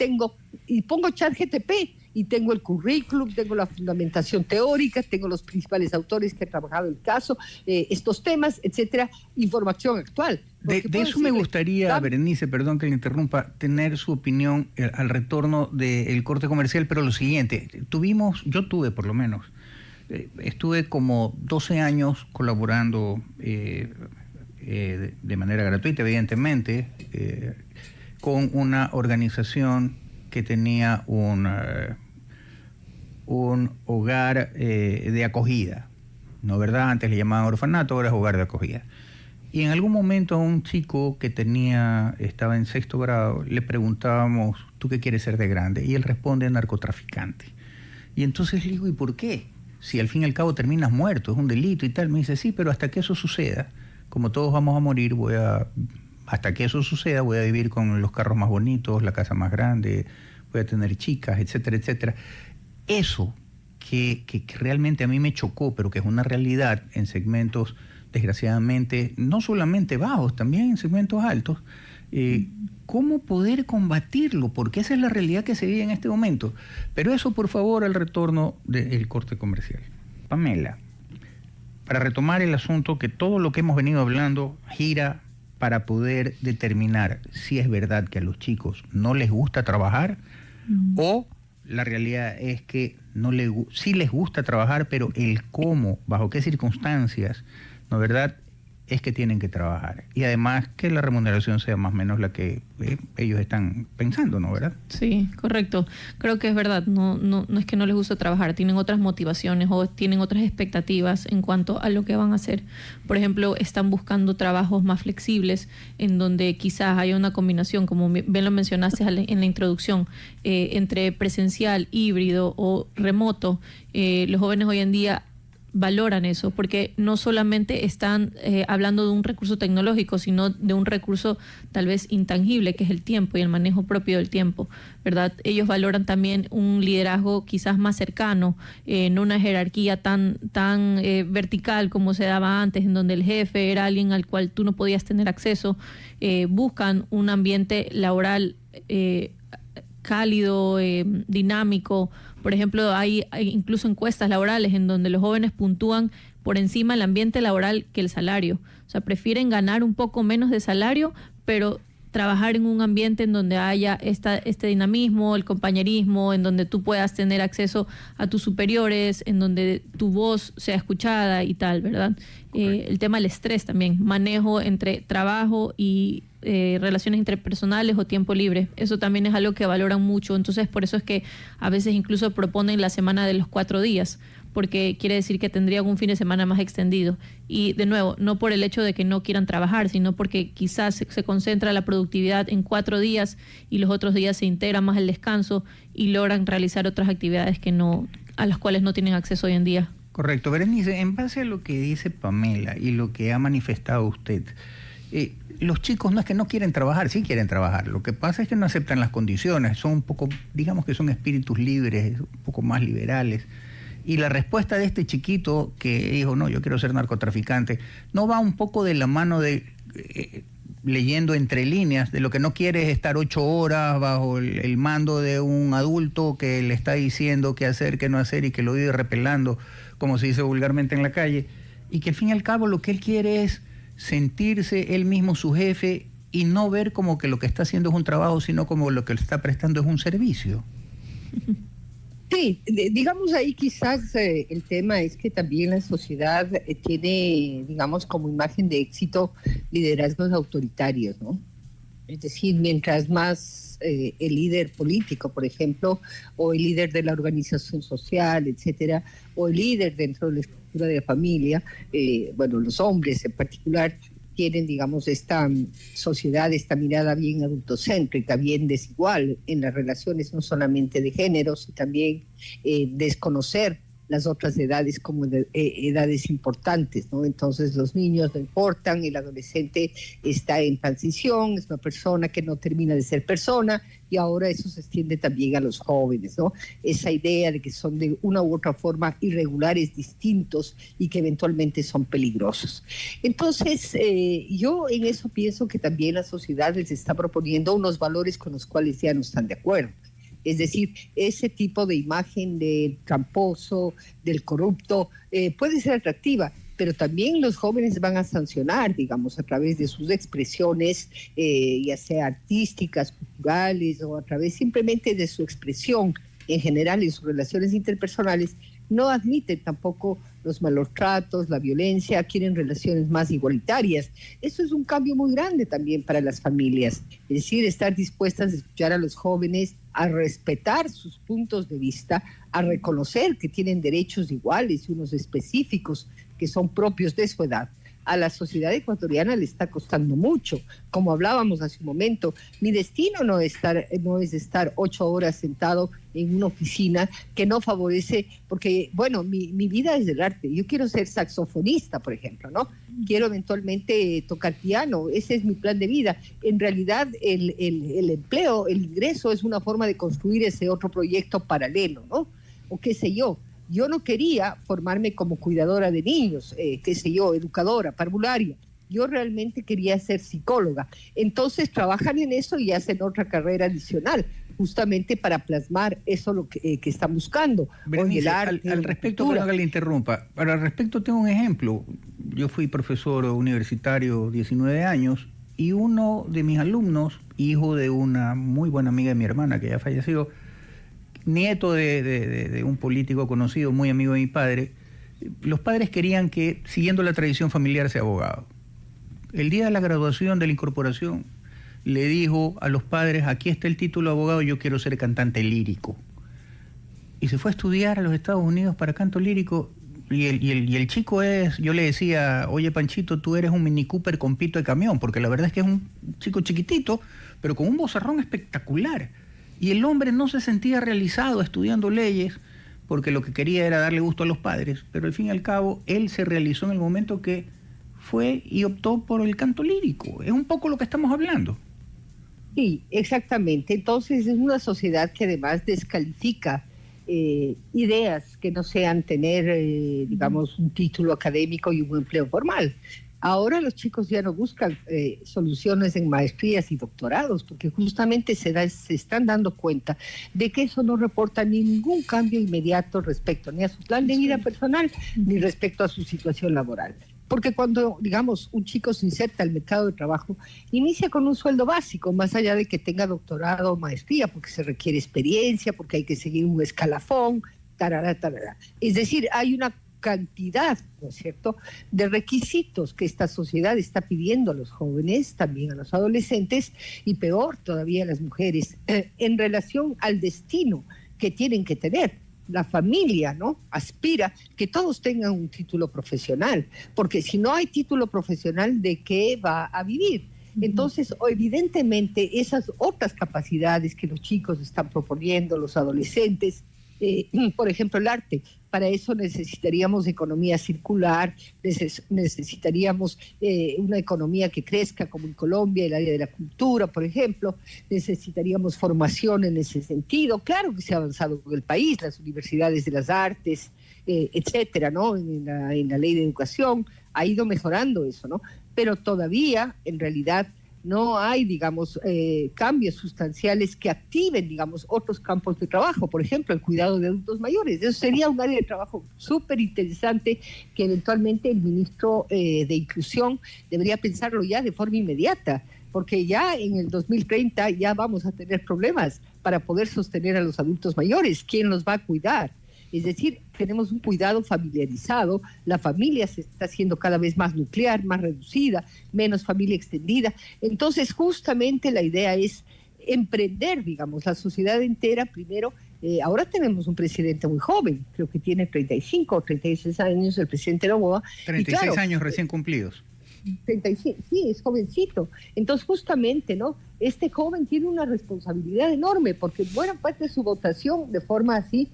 [SPEAKER 3] pongo ChatGPT y tengo el currículum, tengo la fundamentación teórica, tengo los principales autores que han trabajado el caso, estos temas, etcétera, información actual.
[SPEAKER 1] De eso me gustaría, Berenice, perdón que le interrumpa, tener su opinión al retorno del corte comercial, pero lo siguiente, yo tuve por lo menos, estuve como 12 años colaborando de manera gratuita, evidentemente, con una organización que tenía un hogar de acogida, ¿no verdad? Antes le llamaban orfanato, ahora es hogar de acogida. Y en algún momento a un chico que estaba en 6º grado, le preguntábamos, ¿tú qué quieres ser de grande? Y él responde, narcotraficante. Y entonces le digo, ¿y por qué? Si al fin y al cabo terminas muerto, es un delito y tal. Me dice, sí, pero hasta que eso suceda, como todos vamos a morir, hasta que eso suceda, voy a vivir con los carros más bonitos, la casa más grande, voy a tener chicas, etcétera, etcétera. Eso que realmente a mí me chocó, pero que es una realidad en segmentos, desgraciadamente, no solamente bajos, también en segmentos altos, ¿cómo poder combatirlo? Porque esa es la realidad que se vive en este momento. Pero eso, por favor, al retorno del corte comercial. Pamela, para retomar el asunto, que todo lo que hemos venido hablando gira para poder determinar si es verdad que a los chicos no les gusta trabajar o la realidad es que sí les gusta trabajar, pero el cómo, bajo qué circunstancias, ¿no es verdad?, es que tienen que trabajar. Y además que la remuneración sea más o menos la que ellos están pensando, ¿no, verdad?
[SPEAKER 2] Sí, correcto. Creo que es verdad. No es que no les guste trabajar, tienen otras motivaciones o tienen otras expectativas en cuanto a lo que van a hacer. Por ejemplo, están buscando trabajos más flexibles en donde quizás haya una combinación, como bien lo mencionaste en la introducción, entre presencial, híbrido o remoto. Los jóvenes hoy en día valoran eso, porque no solamente están hablando de un recurso tecnológico, sino de un recurso tal vez intangible, que es el tiempo y el manejo propio del tiempo, ¿verdad? Ellos valoran también un liderazgo quizás más cercano, no una jerarquía tan vertical como se daba antes, en donde el jefe era alguien al cual tú no podías tener acceso. Buscan un ambiente laboral cálido, dinámico. Por ejemplo, hay incluso encuestas laborales en donde los jóvenes puntúan por encima el ambiente laboral que el salario. O sea, prefieren ganar un poco menos de salario, pero trabajar en un ambiente en donde haya este dinamismo, el compañerismo, en donde tú puedas tener acceso a tus superiores, en donde tu voz sea escuchada y tal, ¿verdad? El tema del estrés también, manejo entre trabajo y relaciones interpersonales o tiempo libre. Eso también es algo que valoran mucho. Entonces, por eso es que a veces incluso proponen la semana de los 4 días, porque quiere decir que tendrían un fin de semana más extendido. Y de nuevo, no por el hecho de que no quieran trabajar, sino porque quizás se concentra la productividad en 4 días y los otros días se integra más el descanso y logran realizar otras actividades a las cuales no tienen acceso hoy en día.
[SPEAKER 1] Correcto. Berenice, en base a lo que dice Pamela y lo que ha manifestado usted, los chicos no es que no quieren trabajar, sí quieren trabajar. Lo que pasa es que no aceptan las condiciones, son un poco, digamos que son espíritus libres, un poco más liberales. Y la respuesta de este chiquito que dijo, no, yo quiero ser narcotraficante, no va un poco de la mano de, leyendo entre líneas, de lo que no quiere es estar 8 horas bajo el mando de un adulto que le está diciendo qué hacer, qué no hacer y que lo vive repelando, como se dice vulgarmente en la calle, y que al fin y al cabo lo que él quiere es sentirse él mismo su jefe y no ver como que lo que está haciendo es un trabajo, sino como lo que le está prestando es un servicio.
[SPEAKER 3] Sí, digamos ahí quizás el tema es que también la sociedad tiene, digamos, como imagen de éxito liderazgos autoritarios, ¿no? Es decir, mientras más el líder político, por ejemplo, o el líder de la organización social, etcétera, o el líder dentro de la estructura de la familia, bueno, los hombres en particular, tienen, digamos, esta sociedad, esta mirada bien adultocéntrica, bien desigual en las relaciones, no solamente de géneros, y también desconocer las otras edades como edades importantes, ¿no? Entonces los niños no importan, el adolescente está en transición, es una persona que no termina de ser persona, y ahora eso se extiende también a los jóvenes, ¿no? Esa idea de que son de una u otra forma irregulares, distintos, y que eventualmente son peligrosos. Entonces, yo en eso pienso que también la sociedad les está proponiendo unos valores con los cuales ya no están de acuerdo. Es decir, ese tipo de imagen del tramposo, del corrupto, puede ser atractiva, pero también los jóvenes van a sancionar, digamos, a través de sus expresiones, ya sea artísticas, culturales, o a través simplemente de su expresión en general en sus relaciones interpersonales. No admiten tampoco los malos tratos, la violencia, quieren relaciones más igualitarias. Eso es un cambio muy grande también para las familias. Es decir, estar dispuestas a escuchar a los jóvenes, a respetar sus puntos de vista, a reconocer que tienen derechos iguales y unos específicos que son propios de su edad. A la sociedad ecuatoriana le está costando mucho. Como hablábamos hace un momento, mi destino no es estar 8 horas sentado en una oficina que no favorece, porque, bueno, mi vida es del arte. Yo quiero ser saxofonista, por ejemplo, ¿no? Quiero eventualmente tocar piano, ese es mi plan de vida. En realidad, el empleo, el ingreso es una forma de construir ese otro proyecto paralelo, ¿no? O qué sé yo. Yo no quería formarme como cuidadora de niños, qué sé yo, educadora, parvularia. Yo realmente quería ser psicóloga. Entonces trabajan en eso y hacen otra carrera adicional, justamente para plasmar eso lo que están buscando.
[SPEAKER 1] Berenice, al respecto, perdón que le interrumpa, al respecto tengo un ejemplo. Yo fui profesor universitario 19 años y uno de mis alumnos, hijo de una muy buena amiga de mi hermana que ya falleció, nieto de un político conocido, muy amigo de mi padre, los padres querían que, siguiendo la tradición familiar, sea abogado. El día de la graduación, de la incorporación, le dijo a los padres: aquí está el título de abogado, yo quiero ser cantante lírico. Y se fue a estudiar a los Estados Unidos para canto lírico, y el chico yo le decía: oye Panchito, tú eres un Mini Cooper con pito de camión, porque la verdad es que es un chico chiquitito, pero con un vozarrón espectacular. Y el hombre no se sentía realizado estudiando leyes, porque lo que quería era darle gusto a los padres, pero al fin y al cabo él se realizó en el momento que fue y optó por el canto lírico. Es un poco lo que estamos hablando.
[SPEAKER 3] Sí, exactamente. Entonces es una sociedad que además descalifica ideas que no sean tener, digamos, un título académico y un empleo formal. Ahora los chicos ya no buscan soluciones en maestrías y doctorados, porque justamente se están dando cuenta de que eso no reporta ningún cambio inmediato respecto ni a su plan de vida personal, ni respecto a su situación laboral. Porque cuando, digamos, un chico se inserta al mercado de trabajo, inicia con un sueldo básico, más allá de que tenga doctorado o maestría, porque se requiere experiencia, porque hay que seguir un escalafón, tarará, tarará. Es decir, hay una cantidad, ¿no es cierto?, de requisitos que esta sociedad está pidiendo a los jóvenes, también a los adolescentes, y peor todavía a las mujeres, en relación al destino que tienen que tener. La familia, ¿no?, aspira que todos tengan un título profesional, porque si no hay título profesional, ¿de qué va a vivir? Entonces, evidentemente, esas otras capacidades que los chicos están proponiendo, los adolescentes, por ejemplo, el arte. Para eso necesitaríamos economía circular, necesitaríamos una economía que crezca como en Colombia, el área de la cultura, por ejemplo. Necesitaríamos formación en ese sentido. Claro que se ha avanzado en el país, las universidades de las artes, etcétera, ¿no? En la ley de educación ha ido mejorando eso, ¿no? Pero todavía, en realidad, no hay, digamos, cambios sustanciales que activen, digamos, otros campos de trabajo, por ejemplo, el cuidado de adultos mayores. Eso sería un área de trabajo súper interesante que eventualmente el ministro de Inclusión debería pensarlo ya de forma inmediata, porque ya en el 2030 ya vamos a tener problemas para poder sostener a los adultos mayores. ¿Quién los va a cuidar? Es decir, tenemos un cuidado familiarizado, la familia se está haciendo cada vez más nuclear, más reducida, menos familia extendida. Entonces, justamente la idea es emprender, digamos, la sociedad entera primero. Ahora tenemos un presidente muy joven, creo que tiene 35 o 36 años, el presidente Noboa.
[SPEAKER 1] 36 años recién cumplidos.
[SPEAKER 3] 35, sí, es jovencito. Entonces, justamente, ¿no? Este joven tiene una responsabilidad enorme porque buena parte de su votación, de forma así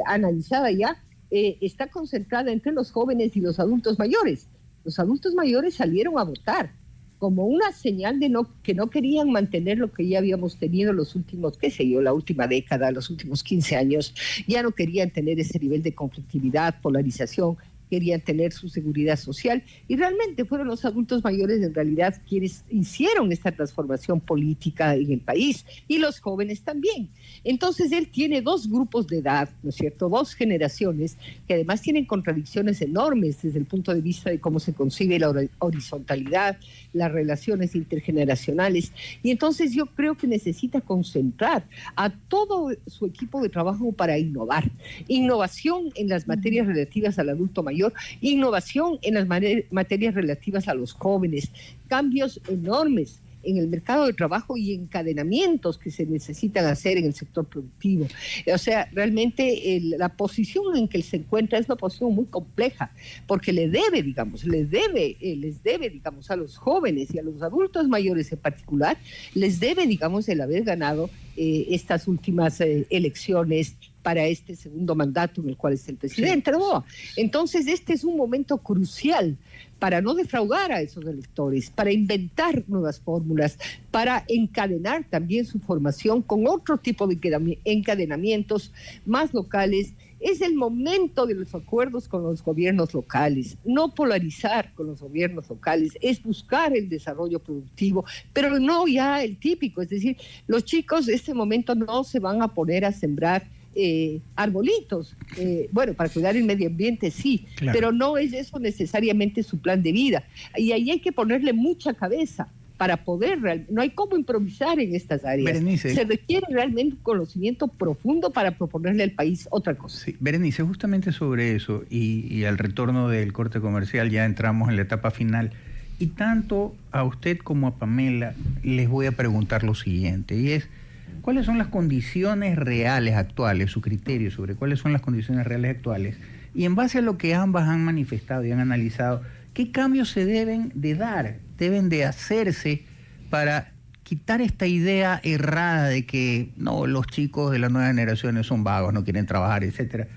[SPEAKER 3] analizada ya, está concentrada entre los jóvenes y los adultos mayores. Los adultos mayores salieron a votar como una señal de que no querían mantener lo que ya habíamos tenido los últimos, qué sé yo, la última década, los últimos 15 años. Ya no querían tener ese nivel de conflictividad, polarización, querían tener su seguridad social, y realmente fueron los adultos mayores en realidad quienes hicieron esta transformación política en el país, y los jóvenes también. Entonces él tiene dos grupos de edad, ¿no es cierto?, dos generaciones que además tienen contradicciones enormes desde el punto de vista de cómo se concibe la horizontalidad, las relaciones intergeneracionales, y entonces yo creo que necesita concentrar a todo su equipo de trabajo para innovar. Innovación en las materias relativas al adulto mayor, innovación en las materias relativas a los jóvenes, cambios enormes en el mercado de trabajo y encadenamientos que se necesitan hacer en el sector productivo. O sea, realmente la posición en que él se encuentra es una posición muy compleja, porque les debe, digamos, a los jóvenes y a los adultos mayores en particular, les debe, digamos, el haber ganado estas últimas elecciones para este segundo mandato en el cual está el presidente. Sí. ¿No? Entonces, este es un momento crucial para no defraudar a esos electores, para inventar nuevas fórmulas, para encadenar también su formación con otro tipo de encadenamientos más locales. Es el momento de los acuerdos con los gobiernos locales, no polarizar con los gobiernos locales, es buscar el desarrollo productivo, pero no ya el típico, es decir, los chicos en este momento no se van a poner a sembrar arbolitos, bueno, para cuidar el medio ambiente sí, claro, pero no es eso necesariamente su plan de vida, y ahí hay que ponerle mucha cabeza para poder, no hay cómo improvisar en estas áreas. Berenice, se requiere realmente un conocimiento profundo para proponerle al país otra cosa.
[SPEAKER 1] Sí, Berenice, justamente sobre eso, y al retorno del corte comercial ya entramos en la etapa final, y tanto a usted como a Pamela les voy a preguntar lo siguiente, y es, ¿cuáles son las condiciones reales actuales, su criterio sobre cuáles son las condiciones reales actuales? Y en base a lo que ambas han manifestado y han analizado, ¿qué cambios se deben de dar, deben de hacerse para quitar esta idea errada de que no, los chicos de las nuevas generaciones son vagos, no quieren trabajar, etcétera?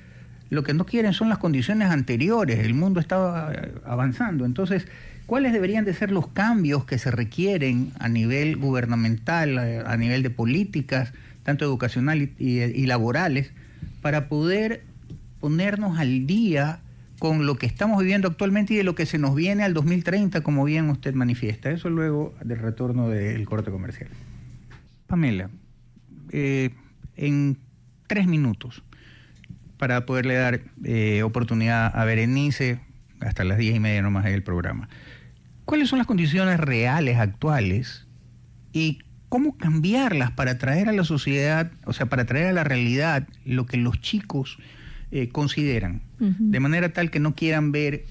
[SPEAKER 1] Lo que no quieren son las condiciones anteriores, el mundo está avanzando. Entonces, ¿cuáles deberían de ser los cambios que se requieren a nivel gubernamental, a nivel de políticas, tanto educacional y laborales, para poder ponernos al día con lo que estamos viviendo actualmente y de lo que se nos viene al 2030, como bien usted manifiesta? Eso luego del retorno del corte comercial. Pamela, en 3 minutos, para poderle dar oportunidad a Berenice, hasta las 10:30 nomás del programa. ¿Cuáles son las condiciones reales actuales y cómo cambiarlas para traer a la sociedad, o sea, para traer a la realidad lo que los chicos consideran, de manera tal que no quieran ver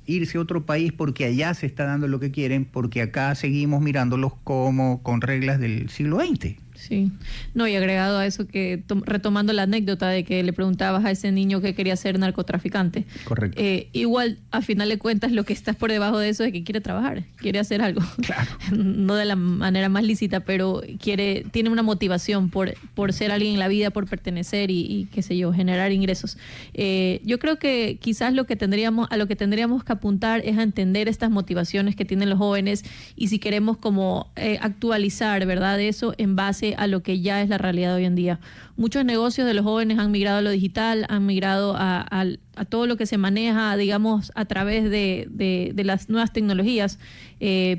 [SPEAKER 1] irse a otro país porque allá se está dando lo que quieren, porque acá seguimos mirándolos como con reglas del siglo XX?
[SPEAKER 2] Sí, no, y agregado a eso, que retomando la anécdota de que le preguntabas a ese niño que quería ser narcotraficante. Correcto. Igual, a final de cuentas, lo que está por debajo de eso es que quiere trabajar, quiere hacer algo. Claro. No de la manera más lícita, pero tiene una motivación por ser alguien en la vida, por pertenecer y qué sé yo, generar ingresos. Yo creo que quizás a lo que tendríamos que apuntar es a entender estas motivaciones que tienen los jóvenes, y si queremos como actualizar, ¿verdad?, eso en base a lo que ya es la realidad hoy en día. Muchos negocios de los jóvenes han migrado a lo digital, han migrado a todo lo que se maneja, digamos, a través de las nuevas tecnologías.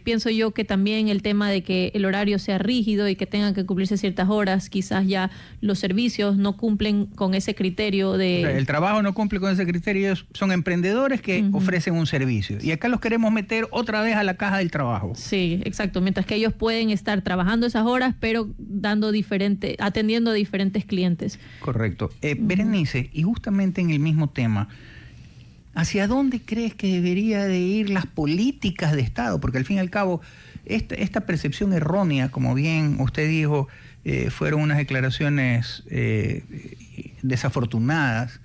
[SPEAKER 2] Pienso yo que también el tema de que el horario sea rígido y que tengan que cumplirse ciertas horas, quizás ya los servicios no cumplen con ese criterio de... O sea,
[SPEAKER 1] el trabajo no cumple con ese criterio, ellos son emprendedores que ofrecen un servicio, y acá los queremos meter otra vez a la caja del trabajo.
[SPEAKER 2] Sí, exacto, mientras que ellos pueden estar trabajando esas horas, pero atendiendo a diferentes clientes.
[SPEAKER 1] Correcto. Berenice, y justamente en el mismo tema, ¿hacia dónde crees que debería de ir las políticas de Estado? Porque al fin y al cabo, esta percepción errónea, como bien usted dijo, fueron unas declaraciones desafortunadas.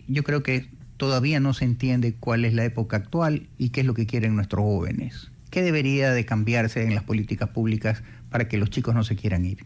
[SPEAKER 1] Yo creo que todavía no se entiende cuál es la época actual y qué es lo que quieren nuestros jóvenes. ¿Qué debería de cambiarse en las políticas públicas para que los chicos no se quieran ir?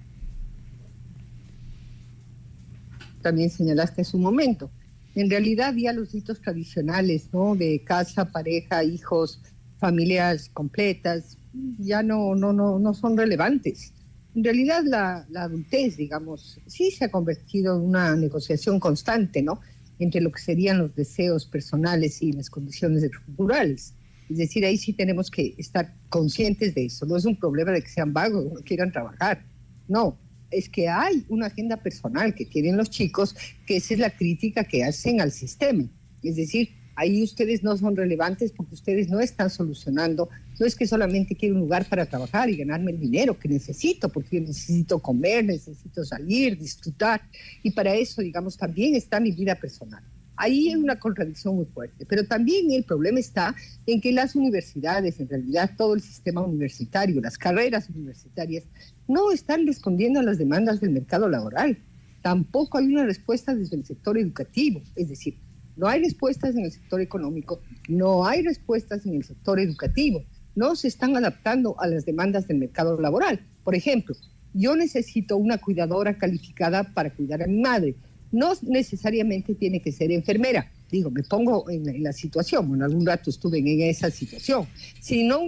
[SPEAKER 3] También señalaste hace un momento. En realidad ya los ritos tradicionales, ¿no? De casa, pareja, hijos, familias completas, ya no son relevantes. En realidad la adultez, digamos, sí se ha convertido en una negociación constante, ¿no? Entre lo que serían los deseos personales y las condiciones estructurales. Es decir, ahí sí tenemos que estar conscientes de eso. No es un problema de que sean vagos o no quieran trabajar. No, es que hay una agenda personal que tienen los chicos, que esa es la crítica que hacen al sistema. Es decir, ahí ustedes no son relevantes porque ustedes no están solucionando. No es que solamente quiero un lugar para trabajar y ganarme el dinero que necesito, porque yo necesito comer, necesito salir, disfrutar. Y para eso, digamos, también está mi vida personal. Ahí hay una contradicción muy fuerte, pero también el problema está en que las universidades, en realidad todo el sistema universitario, las carreras universitarias, no están respondiendo a las demandas del mercado laboral. Tampoco hay una respuesta desde el sector educativo, es decir, no hay respuestas en el sector económico, no hay respuestas en el sector educativo, no se están adaptando a las demandas del mercado laboral. Por ejemplo, yo necesito una cuidadora calificada para cuidar a mi madre. No necesariamente tiene que ser enfermera. Digo, me pongo en la situación, bueno, algún rato estuve en esa situación, sino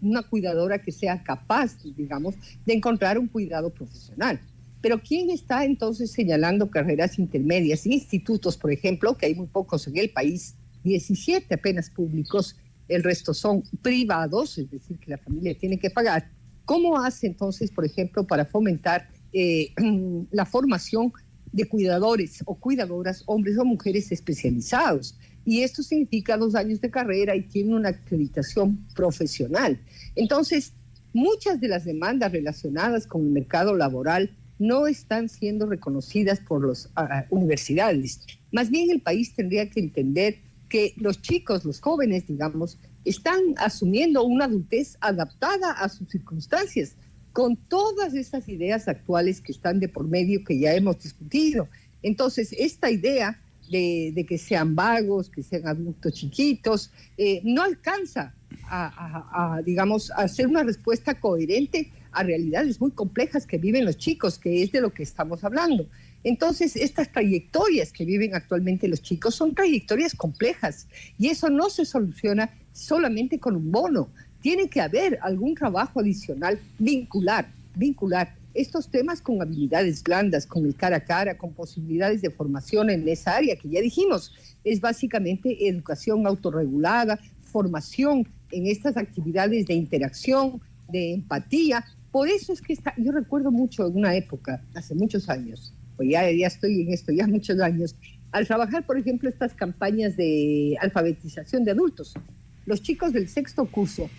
[SPEAKER 3] una cuidadora que sea capaz, digamos, de encontrar un cuidado profesional. Pero ¿quién está entonces señalando carreras intermedias, institutos, por ejemplo, que hay muy pocos en el país, 17 apenas públicos, el resto son privados, es decir, que la familia tiene que pagar? ¿Cómo hace entonces, por ejemplo, para fomentar la formación de cuidadores o cuidadoras, hombres o mujeres especializados? Y esto significa 2 años de carrera y tiene una acreditación profesional. Entonces, muchas de las demandas relacionadas con el mercado laboral no están siendo reconocidas por las universidades. Más bien el país tendría que entender que los chicos, los jóvenes, digamos, están asumiendo una adultez adaptada a sus circunstancias, con todas estas ideas actuales que están de por medio, que ya hemos discutido. Entonces, esta idea de que sean vagos, que sean adultos chiquitos, no alcanza digamos, a hacer una respuesta coherente a realidades muy complejas que viven los chicos, que es de lo que estamos hablando. Entonces, estas trayectorias que viven actualmente los chicos son trayectorias complejas y eso no se soluciona solamente con un bono. Tiene que haber algún trabajo adicional, vincular estos temas con habilidades blandas, con el cara a cara, con posibilidades de formación en esa área que ya dijimos. Es básicamente educación autorregulada, formación en estas actividades de interacción, de empatía. Por eso es que yo recuerdo mucho en una época, hace muchos años, pues ya estoy en esto, ya muchos años, al trabajar, por ejemplo, estas campañas de alfabetización de adultos. Los chicos del 6º curso,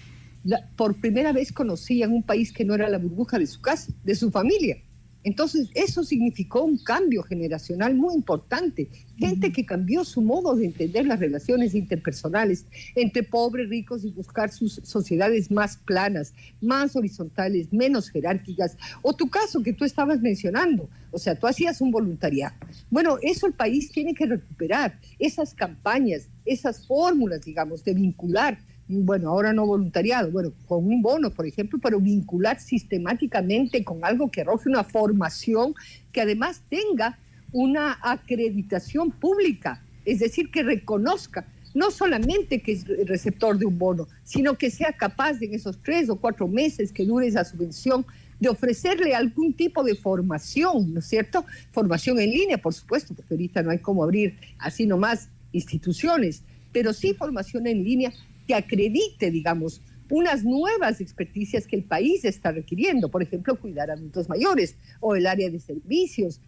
[SPEAKER 3] por primera vez conocían un país que no era la burbuja de su casa, de su familia. Entonces, eso significó un cambio generacional muy importante. Gente que cambió su modo de entender las relaciones interpersonales entre pobres, ricos y buscar sus sociedades más planas, más horizontales, menos jerárquicas. O tu caso que tú estabas mencionando, o sea, tú hacías un voluntariado. Bueno, eso el país tiene que recuperar, esas campañas, esas fórmulas, digamos, de vincular. Bueno, ahora no voluntariado, bueno, con un bono, por ejemplo, pero vincular sistemáticamente con algo que arroje una formación que además tenga una acreditación pública, es decir, que reconozca no solamente que es receptor de un bono, sino que sea capaz de en esos 3 o 4 meses que dure esa subvención de ofrecerle algún tipo de formación, ¿no es cierto? Formación en línea, por supuesto, porque ahorita no hay cómo abrir así nomás instituciones, pero sí formación en línea que acredite, digamos, unas nuevas experticias que el país está requiriendo, por ejemplo, cuidar a adultos mayores o el área de servicios,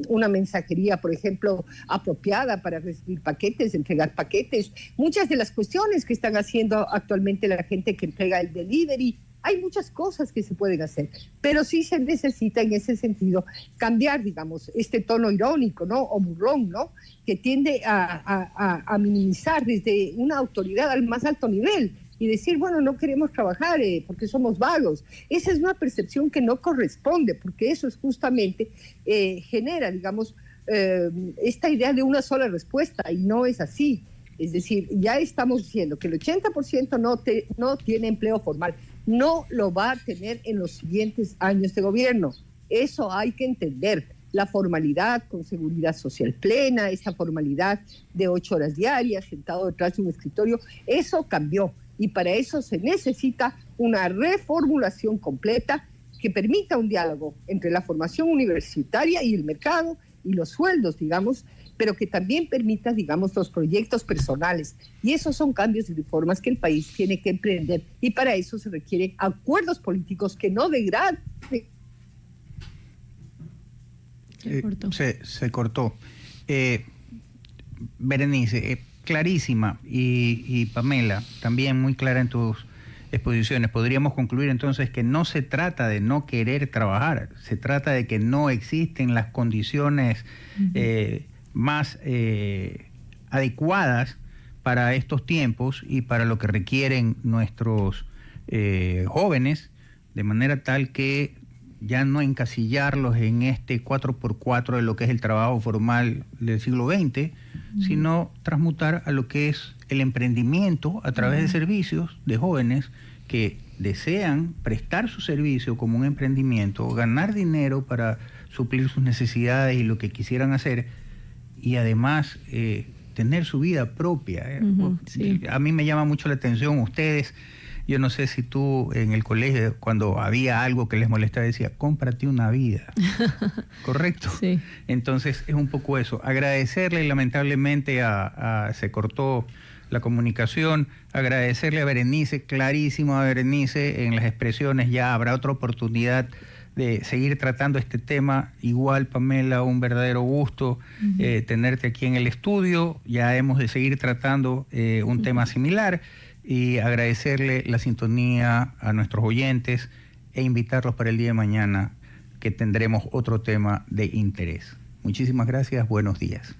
[SPEAKER 3] una mensajería, por ejemplo, apropiada para recibir paquetes, entregar paquetes, muchas de las cuestiones que están haciendo actualmente la gente que entrega el delivery. Hay muchas cosas que se pueden hacer, pero sí se necesita en ese sentido cambiar, digamos, este tono irónico, ¿no? O burlón, ¿no? Que tiende a minimizar desde una autoridad al más alto nivel y decir, bueno, no queremos trabajar porque somos vagos. Esa es una percepción que no corresponde, porque eso es justamente genera, digamos, esta idea de una sola respuesta y no es así. Es decir, ya estamos diciendo que el 80% no tiene empleo formal. No lo va a tener en los siguientes años de gobierno. Eso hay que entender. La formalidad con seguridad social plena, esa formalidad de 8 horas diarias, sentado detrás de un escritorio, eso cambió. Y para eso se necesita una reformulación completa que permita un diálogo entre la formación universitaria y el mercado y los sueldos, digamos, pero que también permita, digamos, los proyectos personales. Y esos son cambios y reformas que el país tiene que emprender. Y para eso se requieren acuerdos políticos que no degraden.
[SPEAKER 1] Se cortó. Berenice, clarísima, y Pamela, también muy clara en tus exposiciones. Podríamos concluir entonces que no se trata de no querer trabajar, se trata de que no existen las condiciones más adecuadas para estos tiempos y para lo que requieren nuestros jóvenes, de manera tal que ya no encasillarlos en este 4x4 de lo que es el trabajo formal del siglo XX, sino transmutar a lo que es el emprendimiento a través de servicios de jóvenes que desean prestar su servicio como un emprendimiento, ganar dinero para suplir sus necesidades y lo que quisieran hacer, y además tener su vida propia.
[SPEAKER 2] Sí.
[SPEAKER 1] A mí me llama mucho la atención ustedes. Yo no sé si tú en el colegio, cuando había algo que les molestaba, decía, cómprate una vida. ¿Correcto?
[SPEAKER 2] Sí.
[SPEAKER 1] Entonces es un poco eso. Agradecerle, lamentablemente se cortó la comunicación. Agradecerle a Berenice, clarísimo a Berenice en las expresiones. Ya habrá otra oportunidad de seguir tratando este tema. Igual, Pamela, un verdadero gusto tenerte aquí en el estudio. Ya hemos de seguir tratando un tema similar. Y agradecerle la sintonía a nuestros oyentes e invitarlos para el día de mañana, que tendremos otro tema de interés. Muchísimas gracias, buenos días.